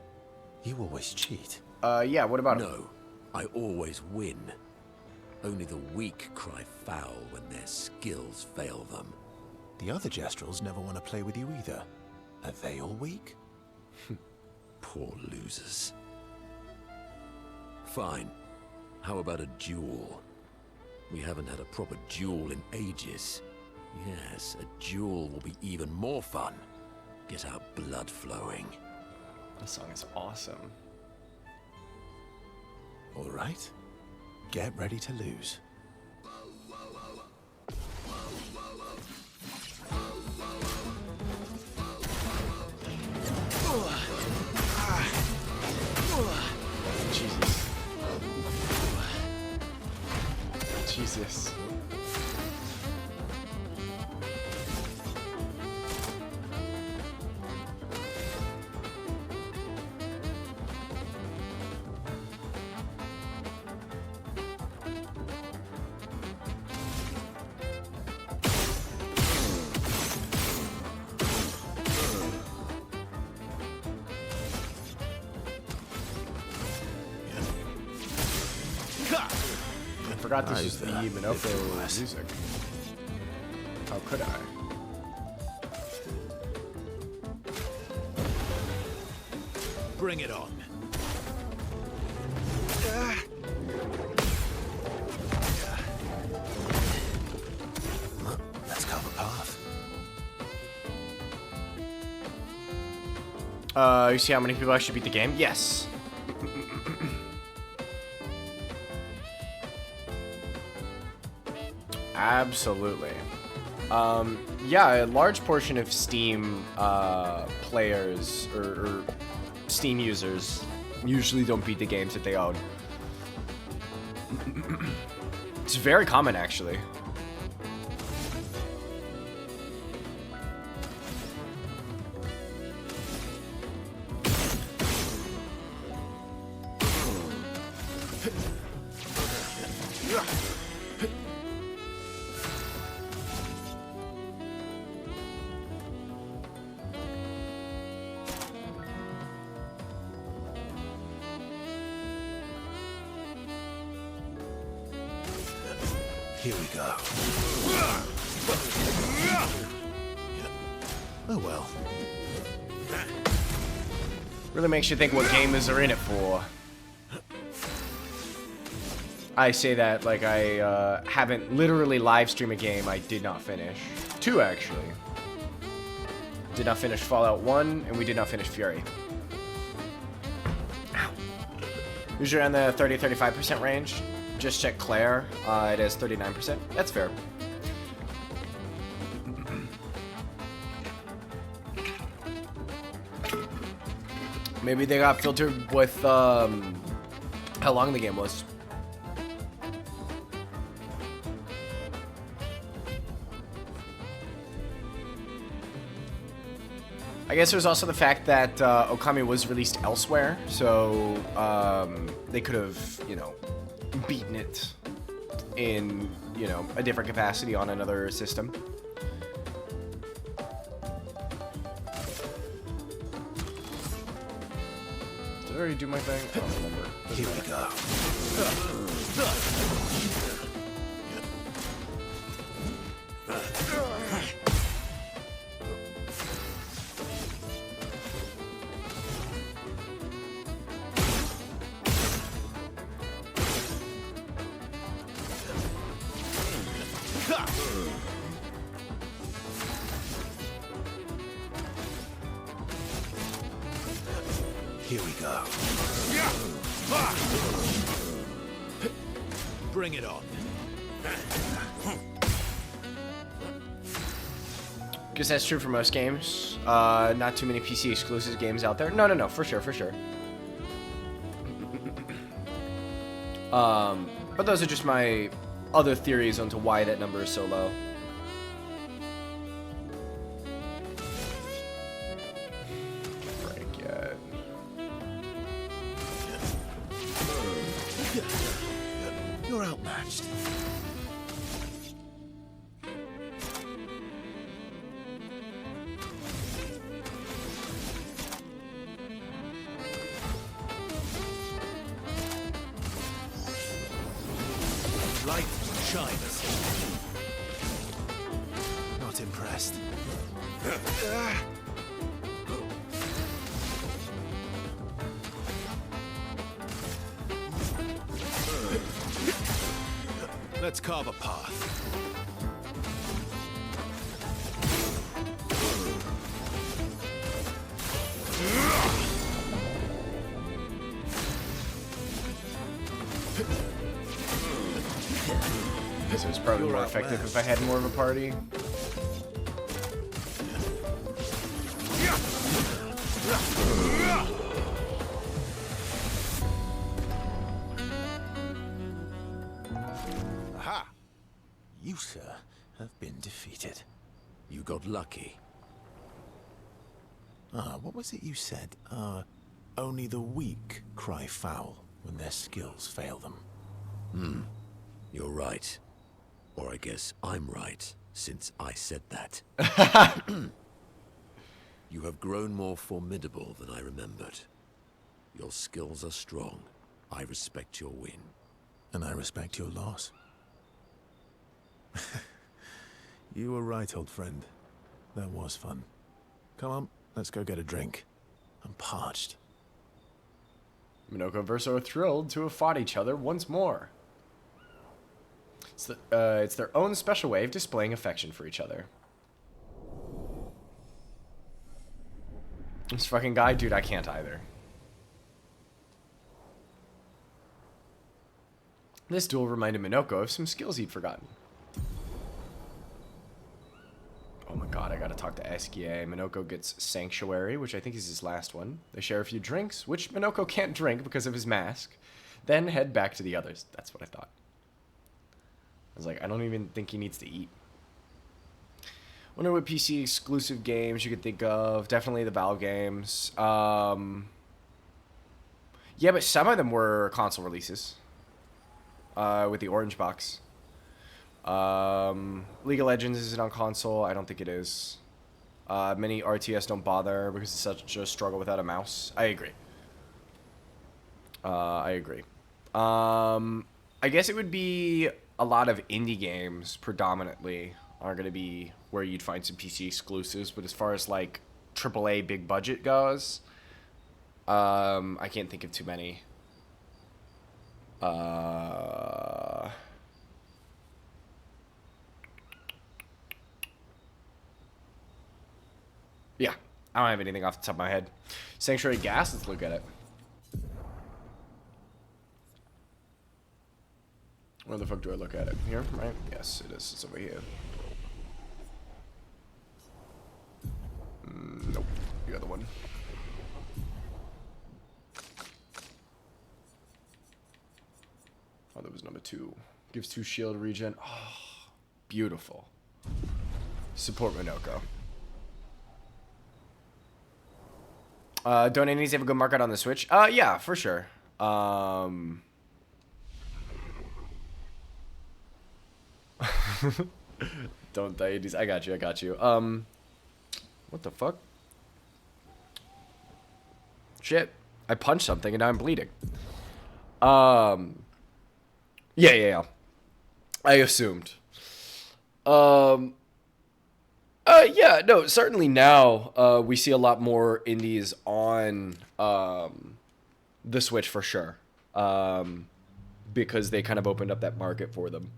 You always cheat.
Yeah, what about
No, I always win. Only the weak cry foul when their skills fail them.
The other Jestrels never want to play with you either. Are they all weak?
Poor losers. Fine. How about a duel? We haven't had a proper duel in ages. Yes, a duel will be even more fun. Get our blood flowing.
This song is awesome.
All right. Get ready to lose.
Jesus. Jesus. I forgot this is the Minoko music. How could I?
Bring it on. Let's carve a path.
You see how many people actually beat the game? Yes. Absolutely. Yeah, a large portion of Steam players or Steam users usually don't beat the games that they own. It's very common, actually.
Here we go. Oh well.
Really makes you think what gamers are in it for. I say that like I haven't literally live streamed a game I did not finish. 2, actually. Did not finish Fallout 1, and we did not finish Fury. Ow. Usually around the 30-35% range. Just check Claire. It is 39%. That's fair. Maybe they got filtered with how long the game was. I guess there's also the fact that Okami was released elsewhere, so they could have, you know, beaten it in, you know, a different capacity on another system. Did I already do my thing? I don't remember.
Here we go. Here we go. Bring it on.
Guess that's true for most games. Not too many PC exclusive games out there. No, for sure. But those are just my other theories onto why that number is so low.
You're outmatched. Light shines. Not impressed. Let's carve a path.
Guess it was probably more effective if I had more of a party.
Aha! You, sir, have been defeated.
You got lucky.
What was it you said? Only the weak cry foul when their skills fail them.
You're right. Or I guess I'm right, since I said that. You have grown more formidable than I remembered. Your skills are strong. I respect your win.
And I respect your loss. You were right, old friend. That was fun. Come on, let's go get a drink. I'm parched.
Minoko and Verso are thrilled to have fought each other once more. It's their own special way of displaying affection for each other. This fucking guy, dude, I can't either. This duel reminded Minoko of some skills he'd forgotten. Oh my god, I gotta talk to Eskie. Minoko gets Sanctuary, which I think is his last one. They share a few drinks, which Minoko can't drink because of his mask. Then head back to the others. That's what I thought. I was like, I don't even think he needs to eat. Wonder what PC exclusive games you could think of. Definitely the Valve games. Yeah, but some of them were console releases. With the orange box. League of Legends isn't on console. I don't think it is. Many RTS don't bother because it's such a struggle without a mouse. I agree. I guess it would be a lot of indie games predominantly are going to be where you'd find some PC exclusives. But as far as like AAA big budget goes, I can't think of too many. Yeah, I don't have anything off the top of my head. Sanctuary Gas, let's look at it. Where the fuck do I look at it? Here, right? Yes, it is. It's over here. Nope, the other one. Oh, that was number 2. Gives 2 shield regen. Oh, beautiful. Support Minoko. Don't enemies have a good market on the Switch? Yeah, for sure. Don't die, Indies. I got you. What the fuck? Shit. I punched something and now I'm bleeding. Yeah. I assumed. Yeah, no, certainly now, we see a lot more indies on, the Switch for sure. Because they kind of opened up that market for them.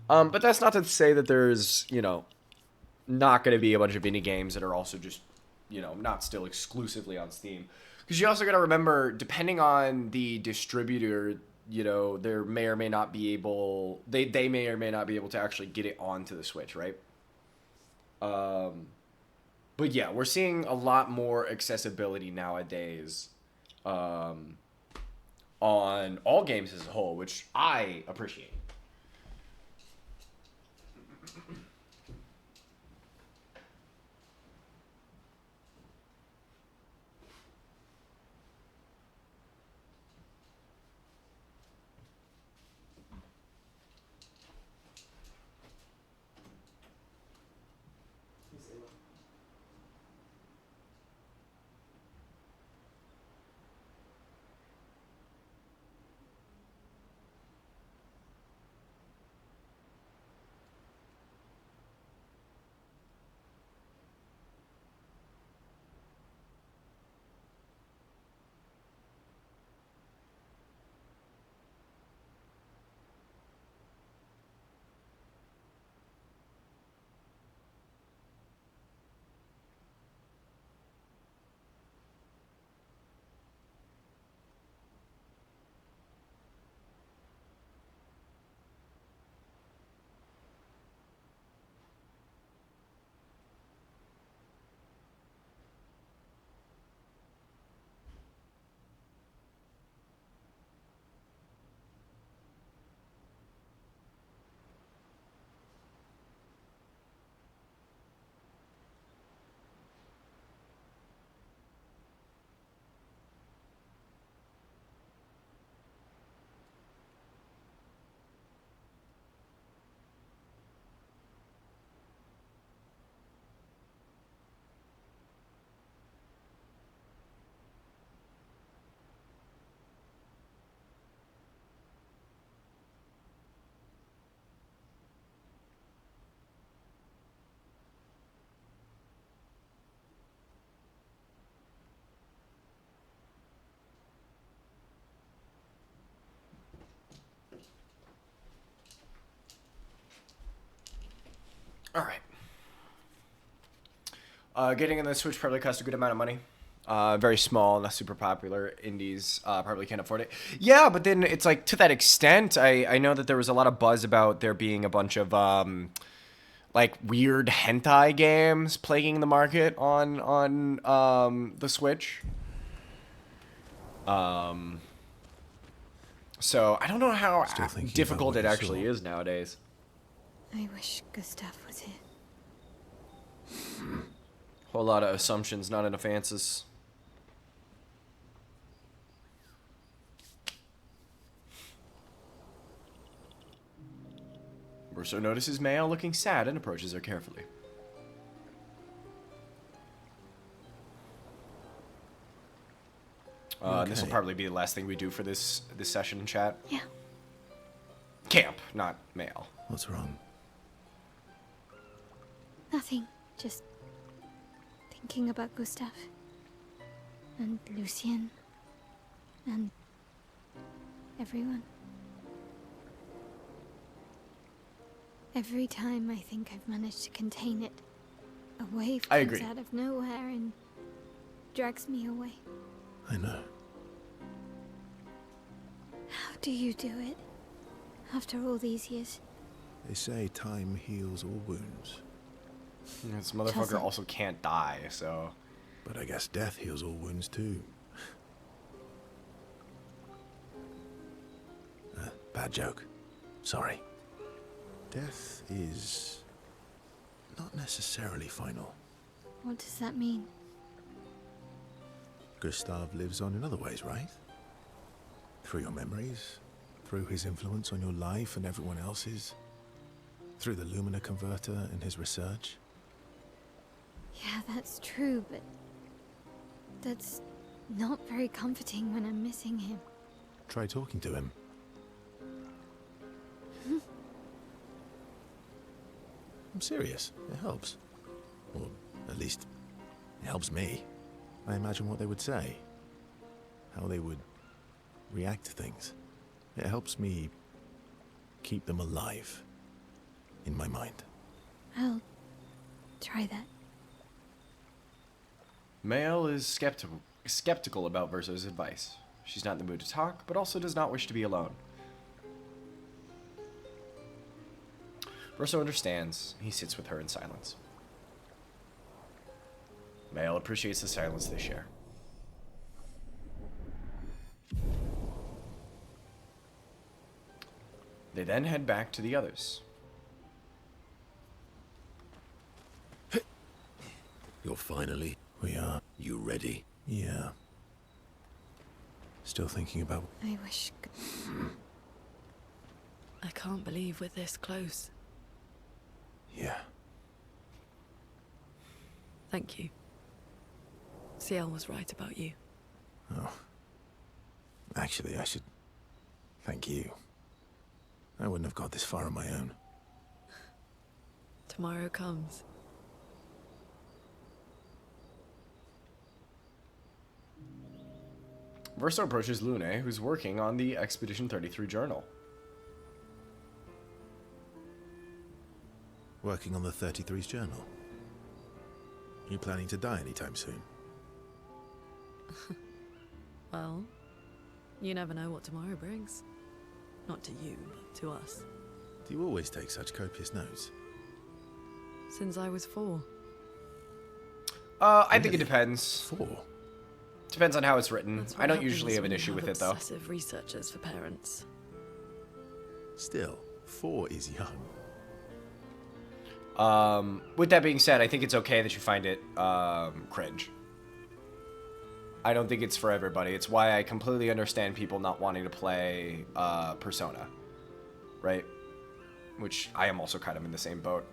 But that's not to say that there's, you know, not going to be a bunch of indie games that are also just, you know, not still exclusively on Steam. Because you also got to remember, depending on the distributor, you know, they may or may not be able to actually get it onto the Switch, right? But yeah, we're seeing a lot more accessibility nowadays, on all games as a whole, which I appreciate. All right. Getting in the Switch probably costs a good amount of money. Very small, not super popular. Indies probably can't afford it. Yeah, but then it's like to that extent, I know that there was a lot of buzz about there being a bunch of like weird hentai games plaguing the market on the Switch. So I don't know how difficult it actually is nowadays.
I wish Gustav was here.
Whole lot of assumptions, not enough answers. Verso notices Mael looking sad and approaches her carefully.
Okay.
This will probably be the last thing we do for this session in chat.
Yeah.
Camp, not Mael.
What's wrong?
Nothing. Just thinking about Gustav. And Lucien. And everyone. Every time I think I've managed to contain it, a wave
I
comes
agree.
out of nowhere and drags me away.
I know.
How do you do it? After all these years?
They say time heals all wounds.
This motherfucker also can't die, so...
But I guess death heals all wounds too. Bad joke. Sorry. Death is not necessarily final.
What does that mean?
Gustav lives on in other ways, right? Through your memories, through his influence on your life and everyone else's, through the Lumina converter and his research.
Yeah, that's true, but that's not very comforting when I'm missing him.
Try talking to him. I'm serious. It helps. Or at least, it helps me. I imagine what they would say. How they would react to things. It helps me keep them alive in my mind.
I'll try that.
Mael is skeptical about Verso's advice. She's not in the mood to talk, but also does not wish to be alone. Verso understands. He sits with her in silence. Mael appreciates the silence they share. They then head back to the others.
You're finally...
We are.
You ready?
Yeah. Still thinking about...
I wish...
I can't believe we're this close.
Yeah.
Thank you. Ciel was right about you.
Oh. Actually, I should thank you. I wouldn't have got this far on my own.
Tomorrow comes.
Verso approaches Lune, who's working on the Expedition 33 journal.
Working on the 33's journal. You planning to die anytime soon?
Well, you never know what tomorrow brings. Not to you, but to us.
Do you always take such copious notes?
Since I was 4.
I think it depends.
4?
Depends on how it's written.
That's what
I don't
happens
usually have an
when you
issue
have
with it, though.
Obsessive researchers for parents.
Still, 4 is young.
With that being said, I think it's okay that you find it cringe. I don't think it's for everybody. It's why I completely understand people not wanting to play Persona, right? Which I am also kind of in the same boat.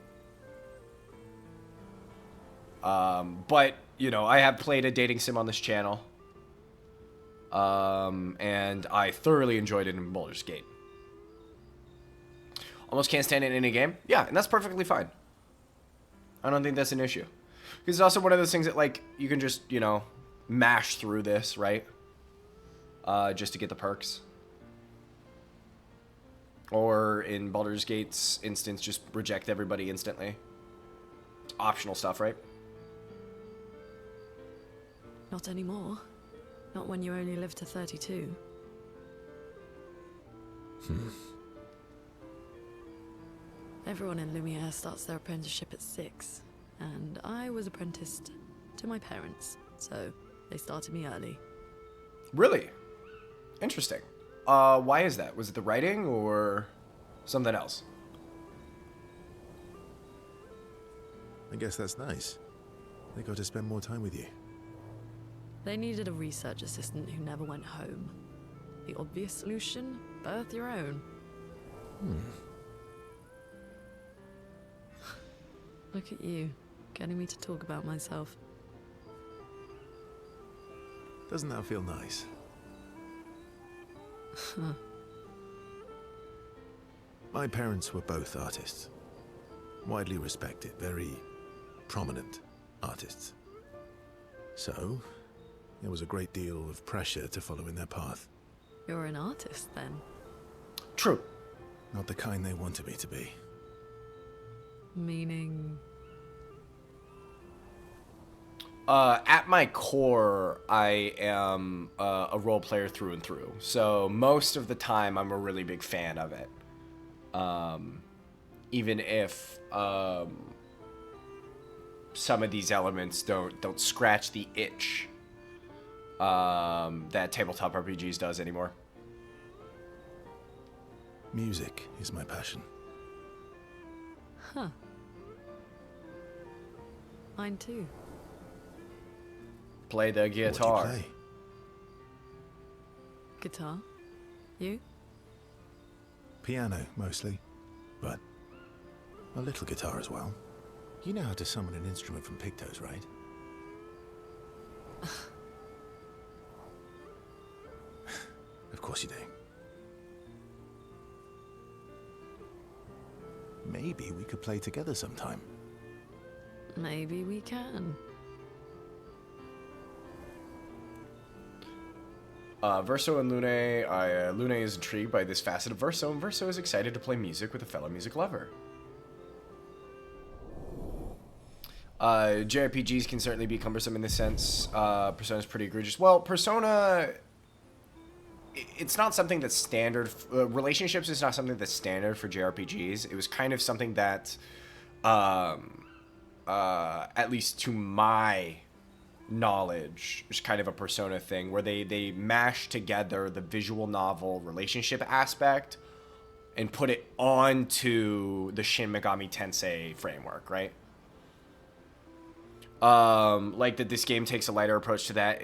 But, you know, I have played a dating sim on this channel. And I thoroughly enjoyed it in Baldur's Gate. Almost can't stand it in any game? Yeah, and that's perfectly fine. I don't think that's an issue. Because it's also one of those things that, like, you can just, you know, mash through this, right? Just to get the perks. Or in Baldur's Gate's instance, just reject everybody instantly. just optional stuff, right?
Not anymore. Not when you only live to 32. Everyone in Lumiere starts their apprenticeship at 6, and I was apprenticed to my parents, so they started me early.
Really? Interesting. Why is that? Was it the writing or something else?
I guess that's nice. They got to spend more time with you.
They needed a research assistant who never went home. The obvious solution? Birth your own. Look at you, getting me to talk about myself.
Doesn't that feel nice? My parents were both artists. Widely respected, very prominent artists. So, there was a great deal of pressure to follow in their path.
You're an artist, then?
True.
Not the kind they wanted me to be.
Meaning...
At my core, I am a role player through and through. So most of the time, I'm a really big fan of it. Even if some of these elements don't scratch the itch that tabletop RPGs does anymore.
Music is my passion.
Huh. Mine too.
Play the guitar.
What do you play?
Guitar? You?
Piano, mostly. But a little guitar as well. You know how to summon an instrument from Pictos, right? Of course you do. Maybe we could play together sometime.
Maybe we can.
Verso and Lune, Lune is intrigued by this facet of Verso, and Verso is excited to play music with a fellow music lover. JRPGs can certainly be cumbersome in this sense. Persona's pretty egregious. Well, Persona, it's not something that's standard. Relationships is not something that's standard for JRPGs. It was kind of something that, at least to my knowledge, is kind of a Persona thing where they mash together the visual novel relationship aspect and put it onto the Shin Megami Tensei framework, right? Like that this game takes a lighter approach to that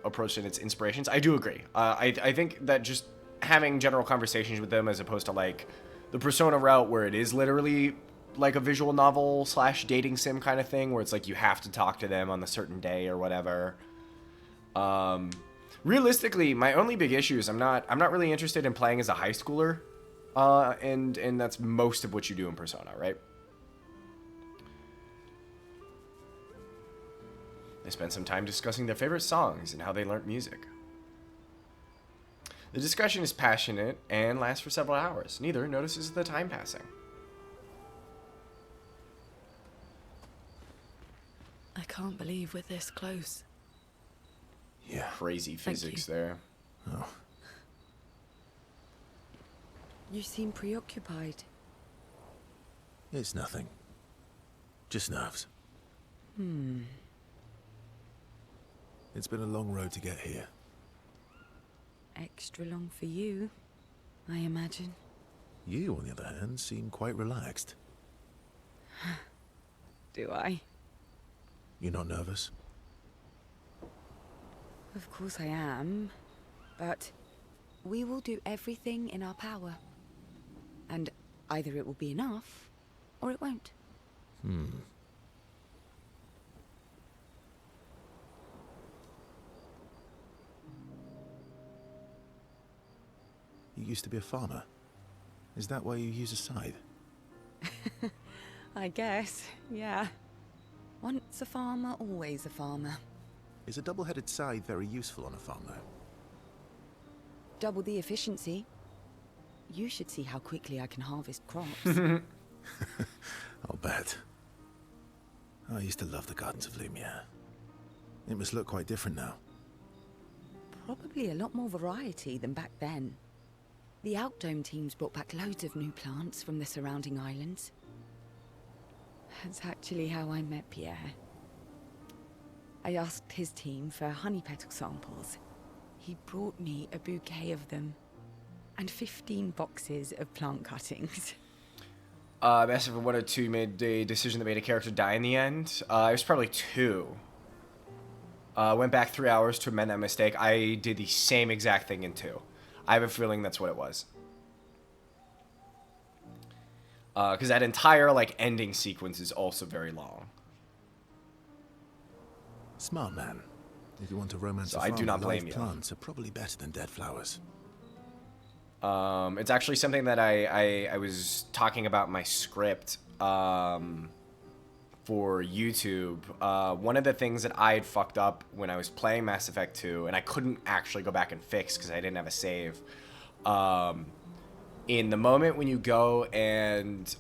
approach in its inspirations. I do agree. I think that just having general conversations with them as opposed to like the Persona route where it is literally like a visual novel / dating sim kind of thing where it's like you have to talk to them on a certain day or whatever. Realistically, my only big issue is I'm not really interested in playing as a high schooler, and that's most of what you do in Persona, right? They spend some time discussing their favorite songs and how they learnt music. The discussion is passionate and lasts for several hours. Neither notices the time passing.
I can't believe we're this close.
Yeah.
Crazy physics there.
Oh.
You seem preoccupied.
It's nothing. Just nerves. It's been a long road to get here.
Extra long for you, I imagine.
You, on the other hand, seem quite relaxed.
Do I?
You're not nervous?
Of course I am. But we will do everything in our power. And either it will be enough, or it won't.
You used to be a farmer. Is that why you use a scythe?
I guess, yeah. Once a farmer, always a farmer.
Is a double-headed scythe very useful on a farm, though?
Double the efficiency. You should see how quickly I can harvest crops.
I'll bet. I used to love the gardens of Lumiere. It must look quite different now.
Probably a lot more variety than back then. The Outdome teams brought back loads of new plants from the surrounding islands. That's actually how I met Pierre. I asked his team for honey petal samples. He brought me a bouquet of them. And 15 boxes of plant cuttings.
Best of 1 or 2 made a decision that made a character die in the end. It was probably 2. Went back 3 hours to amend that mistake. I did the same exact thing in 2. I have a feeling that's what it was. Because that entire, like, ending sequence is also very long.
Smart man. If you want to romance
So
a
I
farm,
do not
live
blame you.
plants are probably better than dead flowers.
It's actually something that I was talking about in my script for YouTube. One of the things that I had fucked up when I was playing Mass Effect 2, and I couldn't actually go back and fix because I didn't have a save. In the moment when you go and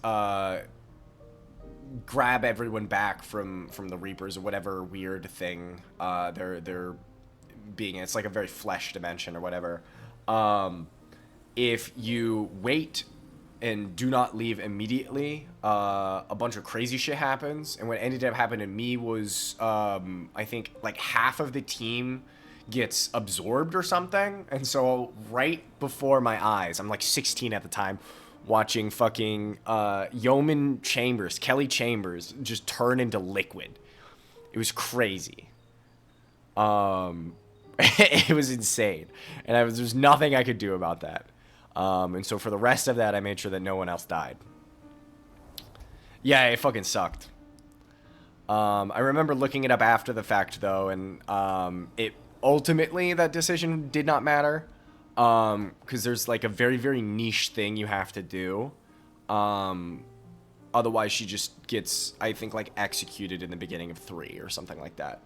grab everyone back from the Reapers or whatever weird thing they're being in, it's like a very flesh dimension or whatever. If you wait and do not leave immediately, a bunch of crazy shit happens. And what ended up happening to me was, I think, like, half of the team gets absorbed or something. And so right before my eyes, I'm like 16 at the time, watching fucking Yeoman Chambers, Kelly Chambers, just turn into liquid. It was crazy. It was insane. And there's nothing I could do about that. And so for the rest of that, I made sure that no one else died. Yeah, it fucking sucked. I remember looking it up after the fact, though, and it ultimately, that decision did not matter. Because there's, like, a very, very niche thing you have to do. Otherwise, she just gets, I think, like, executed in the beginning of 3 or something like that.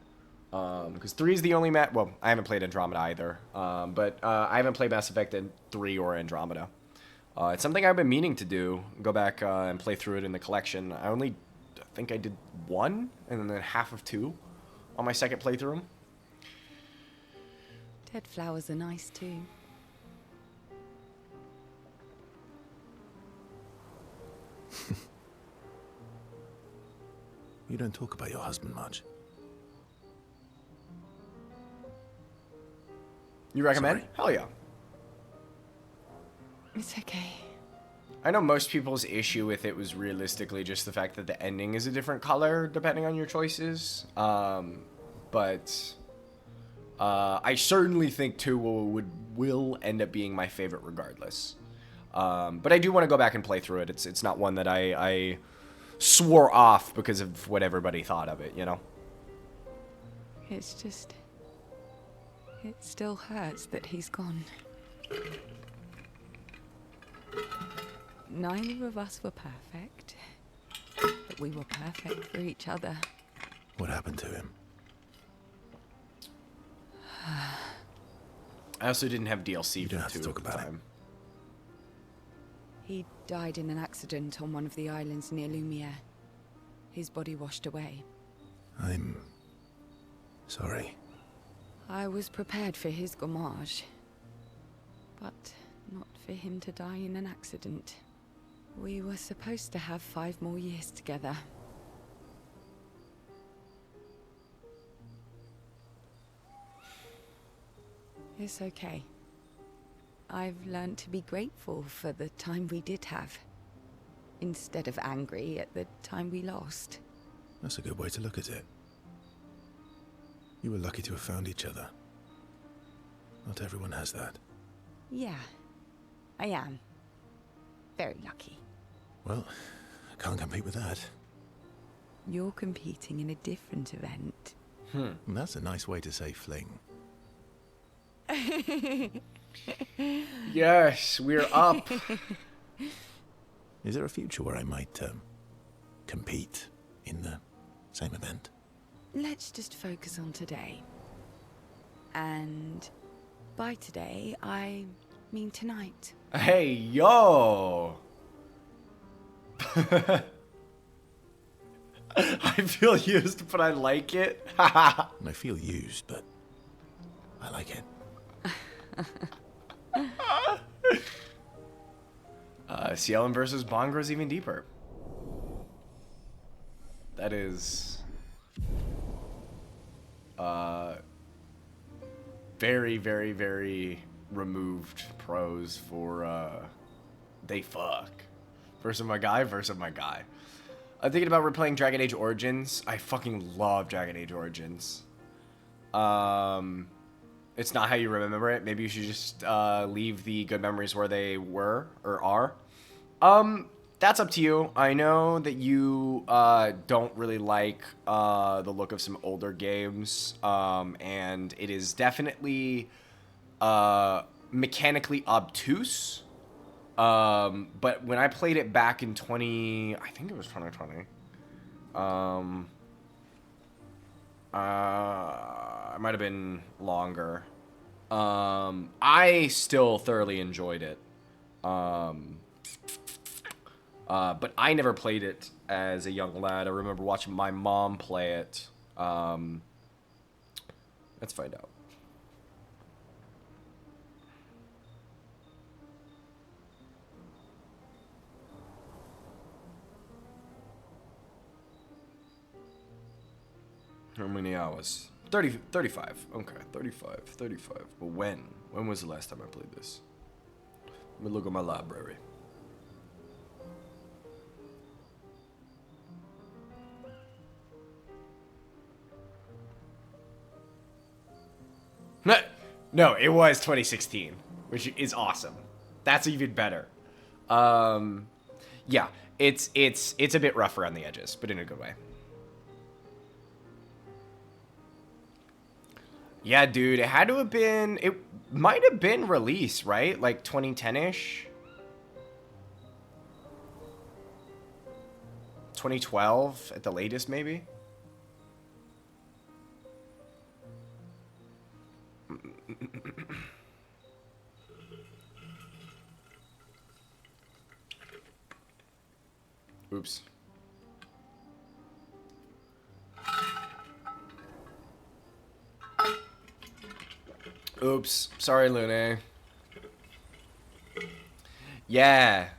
Because 3 is the only well, I haven't played Andromeda either, but I haven't played Mass Effect in 3 or Andromeda. It's something I've been meaning to do, go back and play through it in the collection. I think I did 1, and then half of 2 on my second playthrough.
Dead flowers are nice too.
You don't talk about your husband much.
You recommend?
Sorry.
Hell yeah.
It's okay.
I know most people's issue with it was realistically just the fact that the ending is a different color depending on your choices. But I certainly think 2 will end up being my favorite regardless. But I do want to go back and play through it. It's not one that I swore off because of what everybody thought of it, you know?
It's just... it still hurts that he's gone. Neither of us were perfect, but we were perfect for each other.
What happened to him?
I also didn't have DLC
You
for
don't have
2
to talk
at the
about it.
time.
He died in an accident on one of the islands near Lumiere. His body washed away.
I'm sorry.
I was prepared for his gommage, but not for him to die in an accident. We were supposed to have 5 more years together. It's okay. I've learned to be grateful for the time we did have, instead of angry at the time we lost.
That's a good way to look at it. You were lucky to have found each other. Not everyone has that.
Yeah, I am. Very lucky.
Well, I can't compete with that.
You're competing in a different event.
That's a nice way to say fling.
Yes, we're up.
Is there a future where I might compete in the same event?
Let's just focus on today. And by today, I mean tonight.
Hey, yo! I feel used, but I like it.
And I feel used, but I like it.
Cielin versus Bond grows even deeper. That is very, very, very removed prose for they fuck. Versus my guy, versus my guy. I'm thinking about replaying Dragon Age Origins. I fucking love Dragon Age Origins. It's not how you remember it. Maybe you should just leave the good memories where they were or are. That's up to you. I know that you don't really like the look of some older games, and it is definitely mechanically obtuse. But when I played it back in I think it was 2020. It might have been longer. I still thoroughly enjoyed it. But I never played it as a young lad. I remember watching my mom play it. Let's find out. How many hours? 35. Okay, 35. But when? When was the last time I played this? Let me look at my library. No, it was 2016, which is awesome. That's even better. Yeah, it's a bit rough around the edges, but in a good way. Yeah, dude, it had to have been, it might have been released, right? Like 2010-ish? 2012 at the latest, maybe? Oops. Oops. Sorry, Lune. Yeah.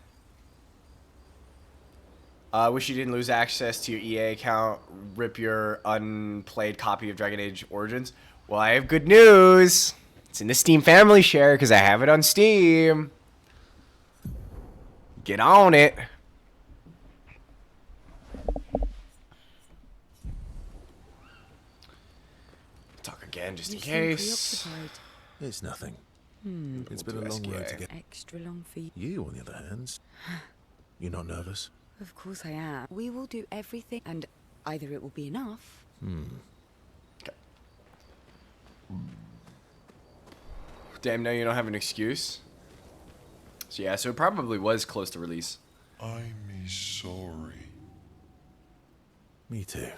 Wish you didn't lose access to your EA account. Rip your unplayed copy of Dragon Age Origins. Well, I have good news. It's in the Steam Family Share because I have it on Steam. Get on it. Talk again just in case.
It's nothing. It's been a long road to get.
Extra long feet.
You, on the other hand, you're not nervous?
Of course I am. We will do everything, and either it will be enough.
Okay. Damn, now you don't have an excuse. So yeah, so it probably was close to release.
I'm sorry.
Me too.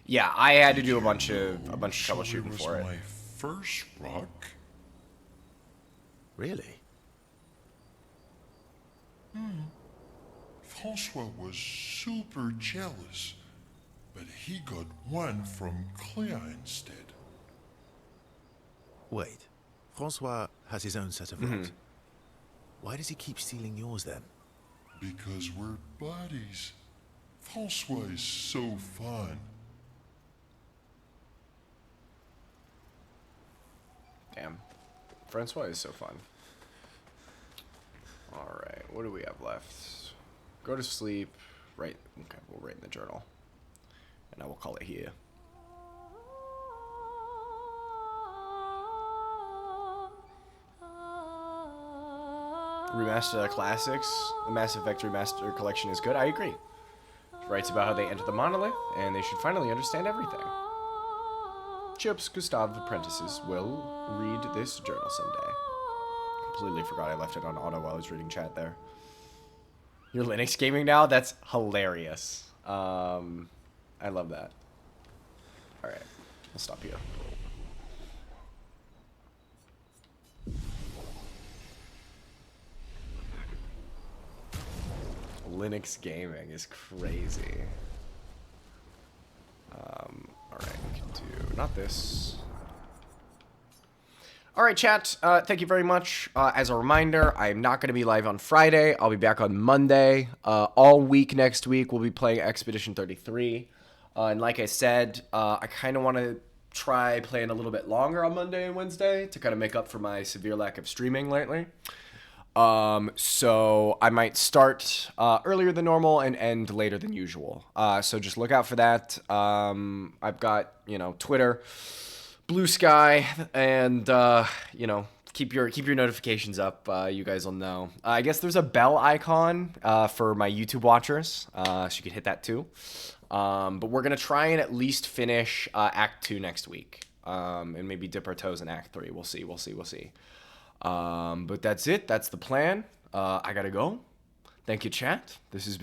Yeah, I had to do a bunch of troubleshooting for it.
My first rock.
Really?
Francois was super jealous, but he got one from Claire instead.
Wait. Francois has his own set of rocks. Why does he keep stealing yours then?
Because we're buddies. Francois is so fun.
Damn. Francois is so fun. Alright, what do we have left? Go to sleep. Right. Okay, we'll write in the journal. And I will call it here. Remaster classics. The Mass Effect Remaster Collection is good. I agree. It writes about how they enter the monolith, and they should finally understand everything. Chips Gustav Apprentices will read this journal someday. Completely forgot I left it on auto while I was reading chat there. You're Linux gaming now? That's hilarious. I love that. Alright, I'll stop here. Linux gaming is crazy. Alright, we can do... Not this. Alright, chat. Thank you very much. As a reminder, I'm not going to be live on Friday. I'll be back on Monday. All week next week, we'll be playing Expedition 33. And like I said, I kind of want to try playing a little bit longer on Monday and Wednesday to kind of make up for my severe lack of streaming lately. So I might start earlier than normal and end later than usual. So just look out for that. I've got, Twitter, Blue Sky, and keep your notifications up. You guys will know. I guess there's a bell icon for my YouTube watchers, so you can hit that too. But we're gonna try and at least finish Act 2 next week, and maybe dip our toes in Act 3. We'll see. But that's it. That's the plan. I gotta go. Thank you, chat. This has been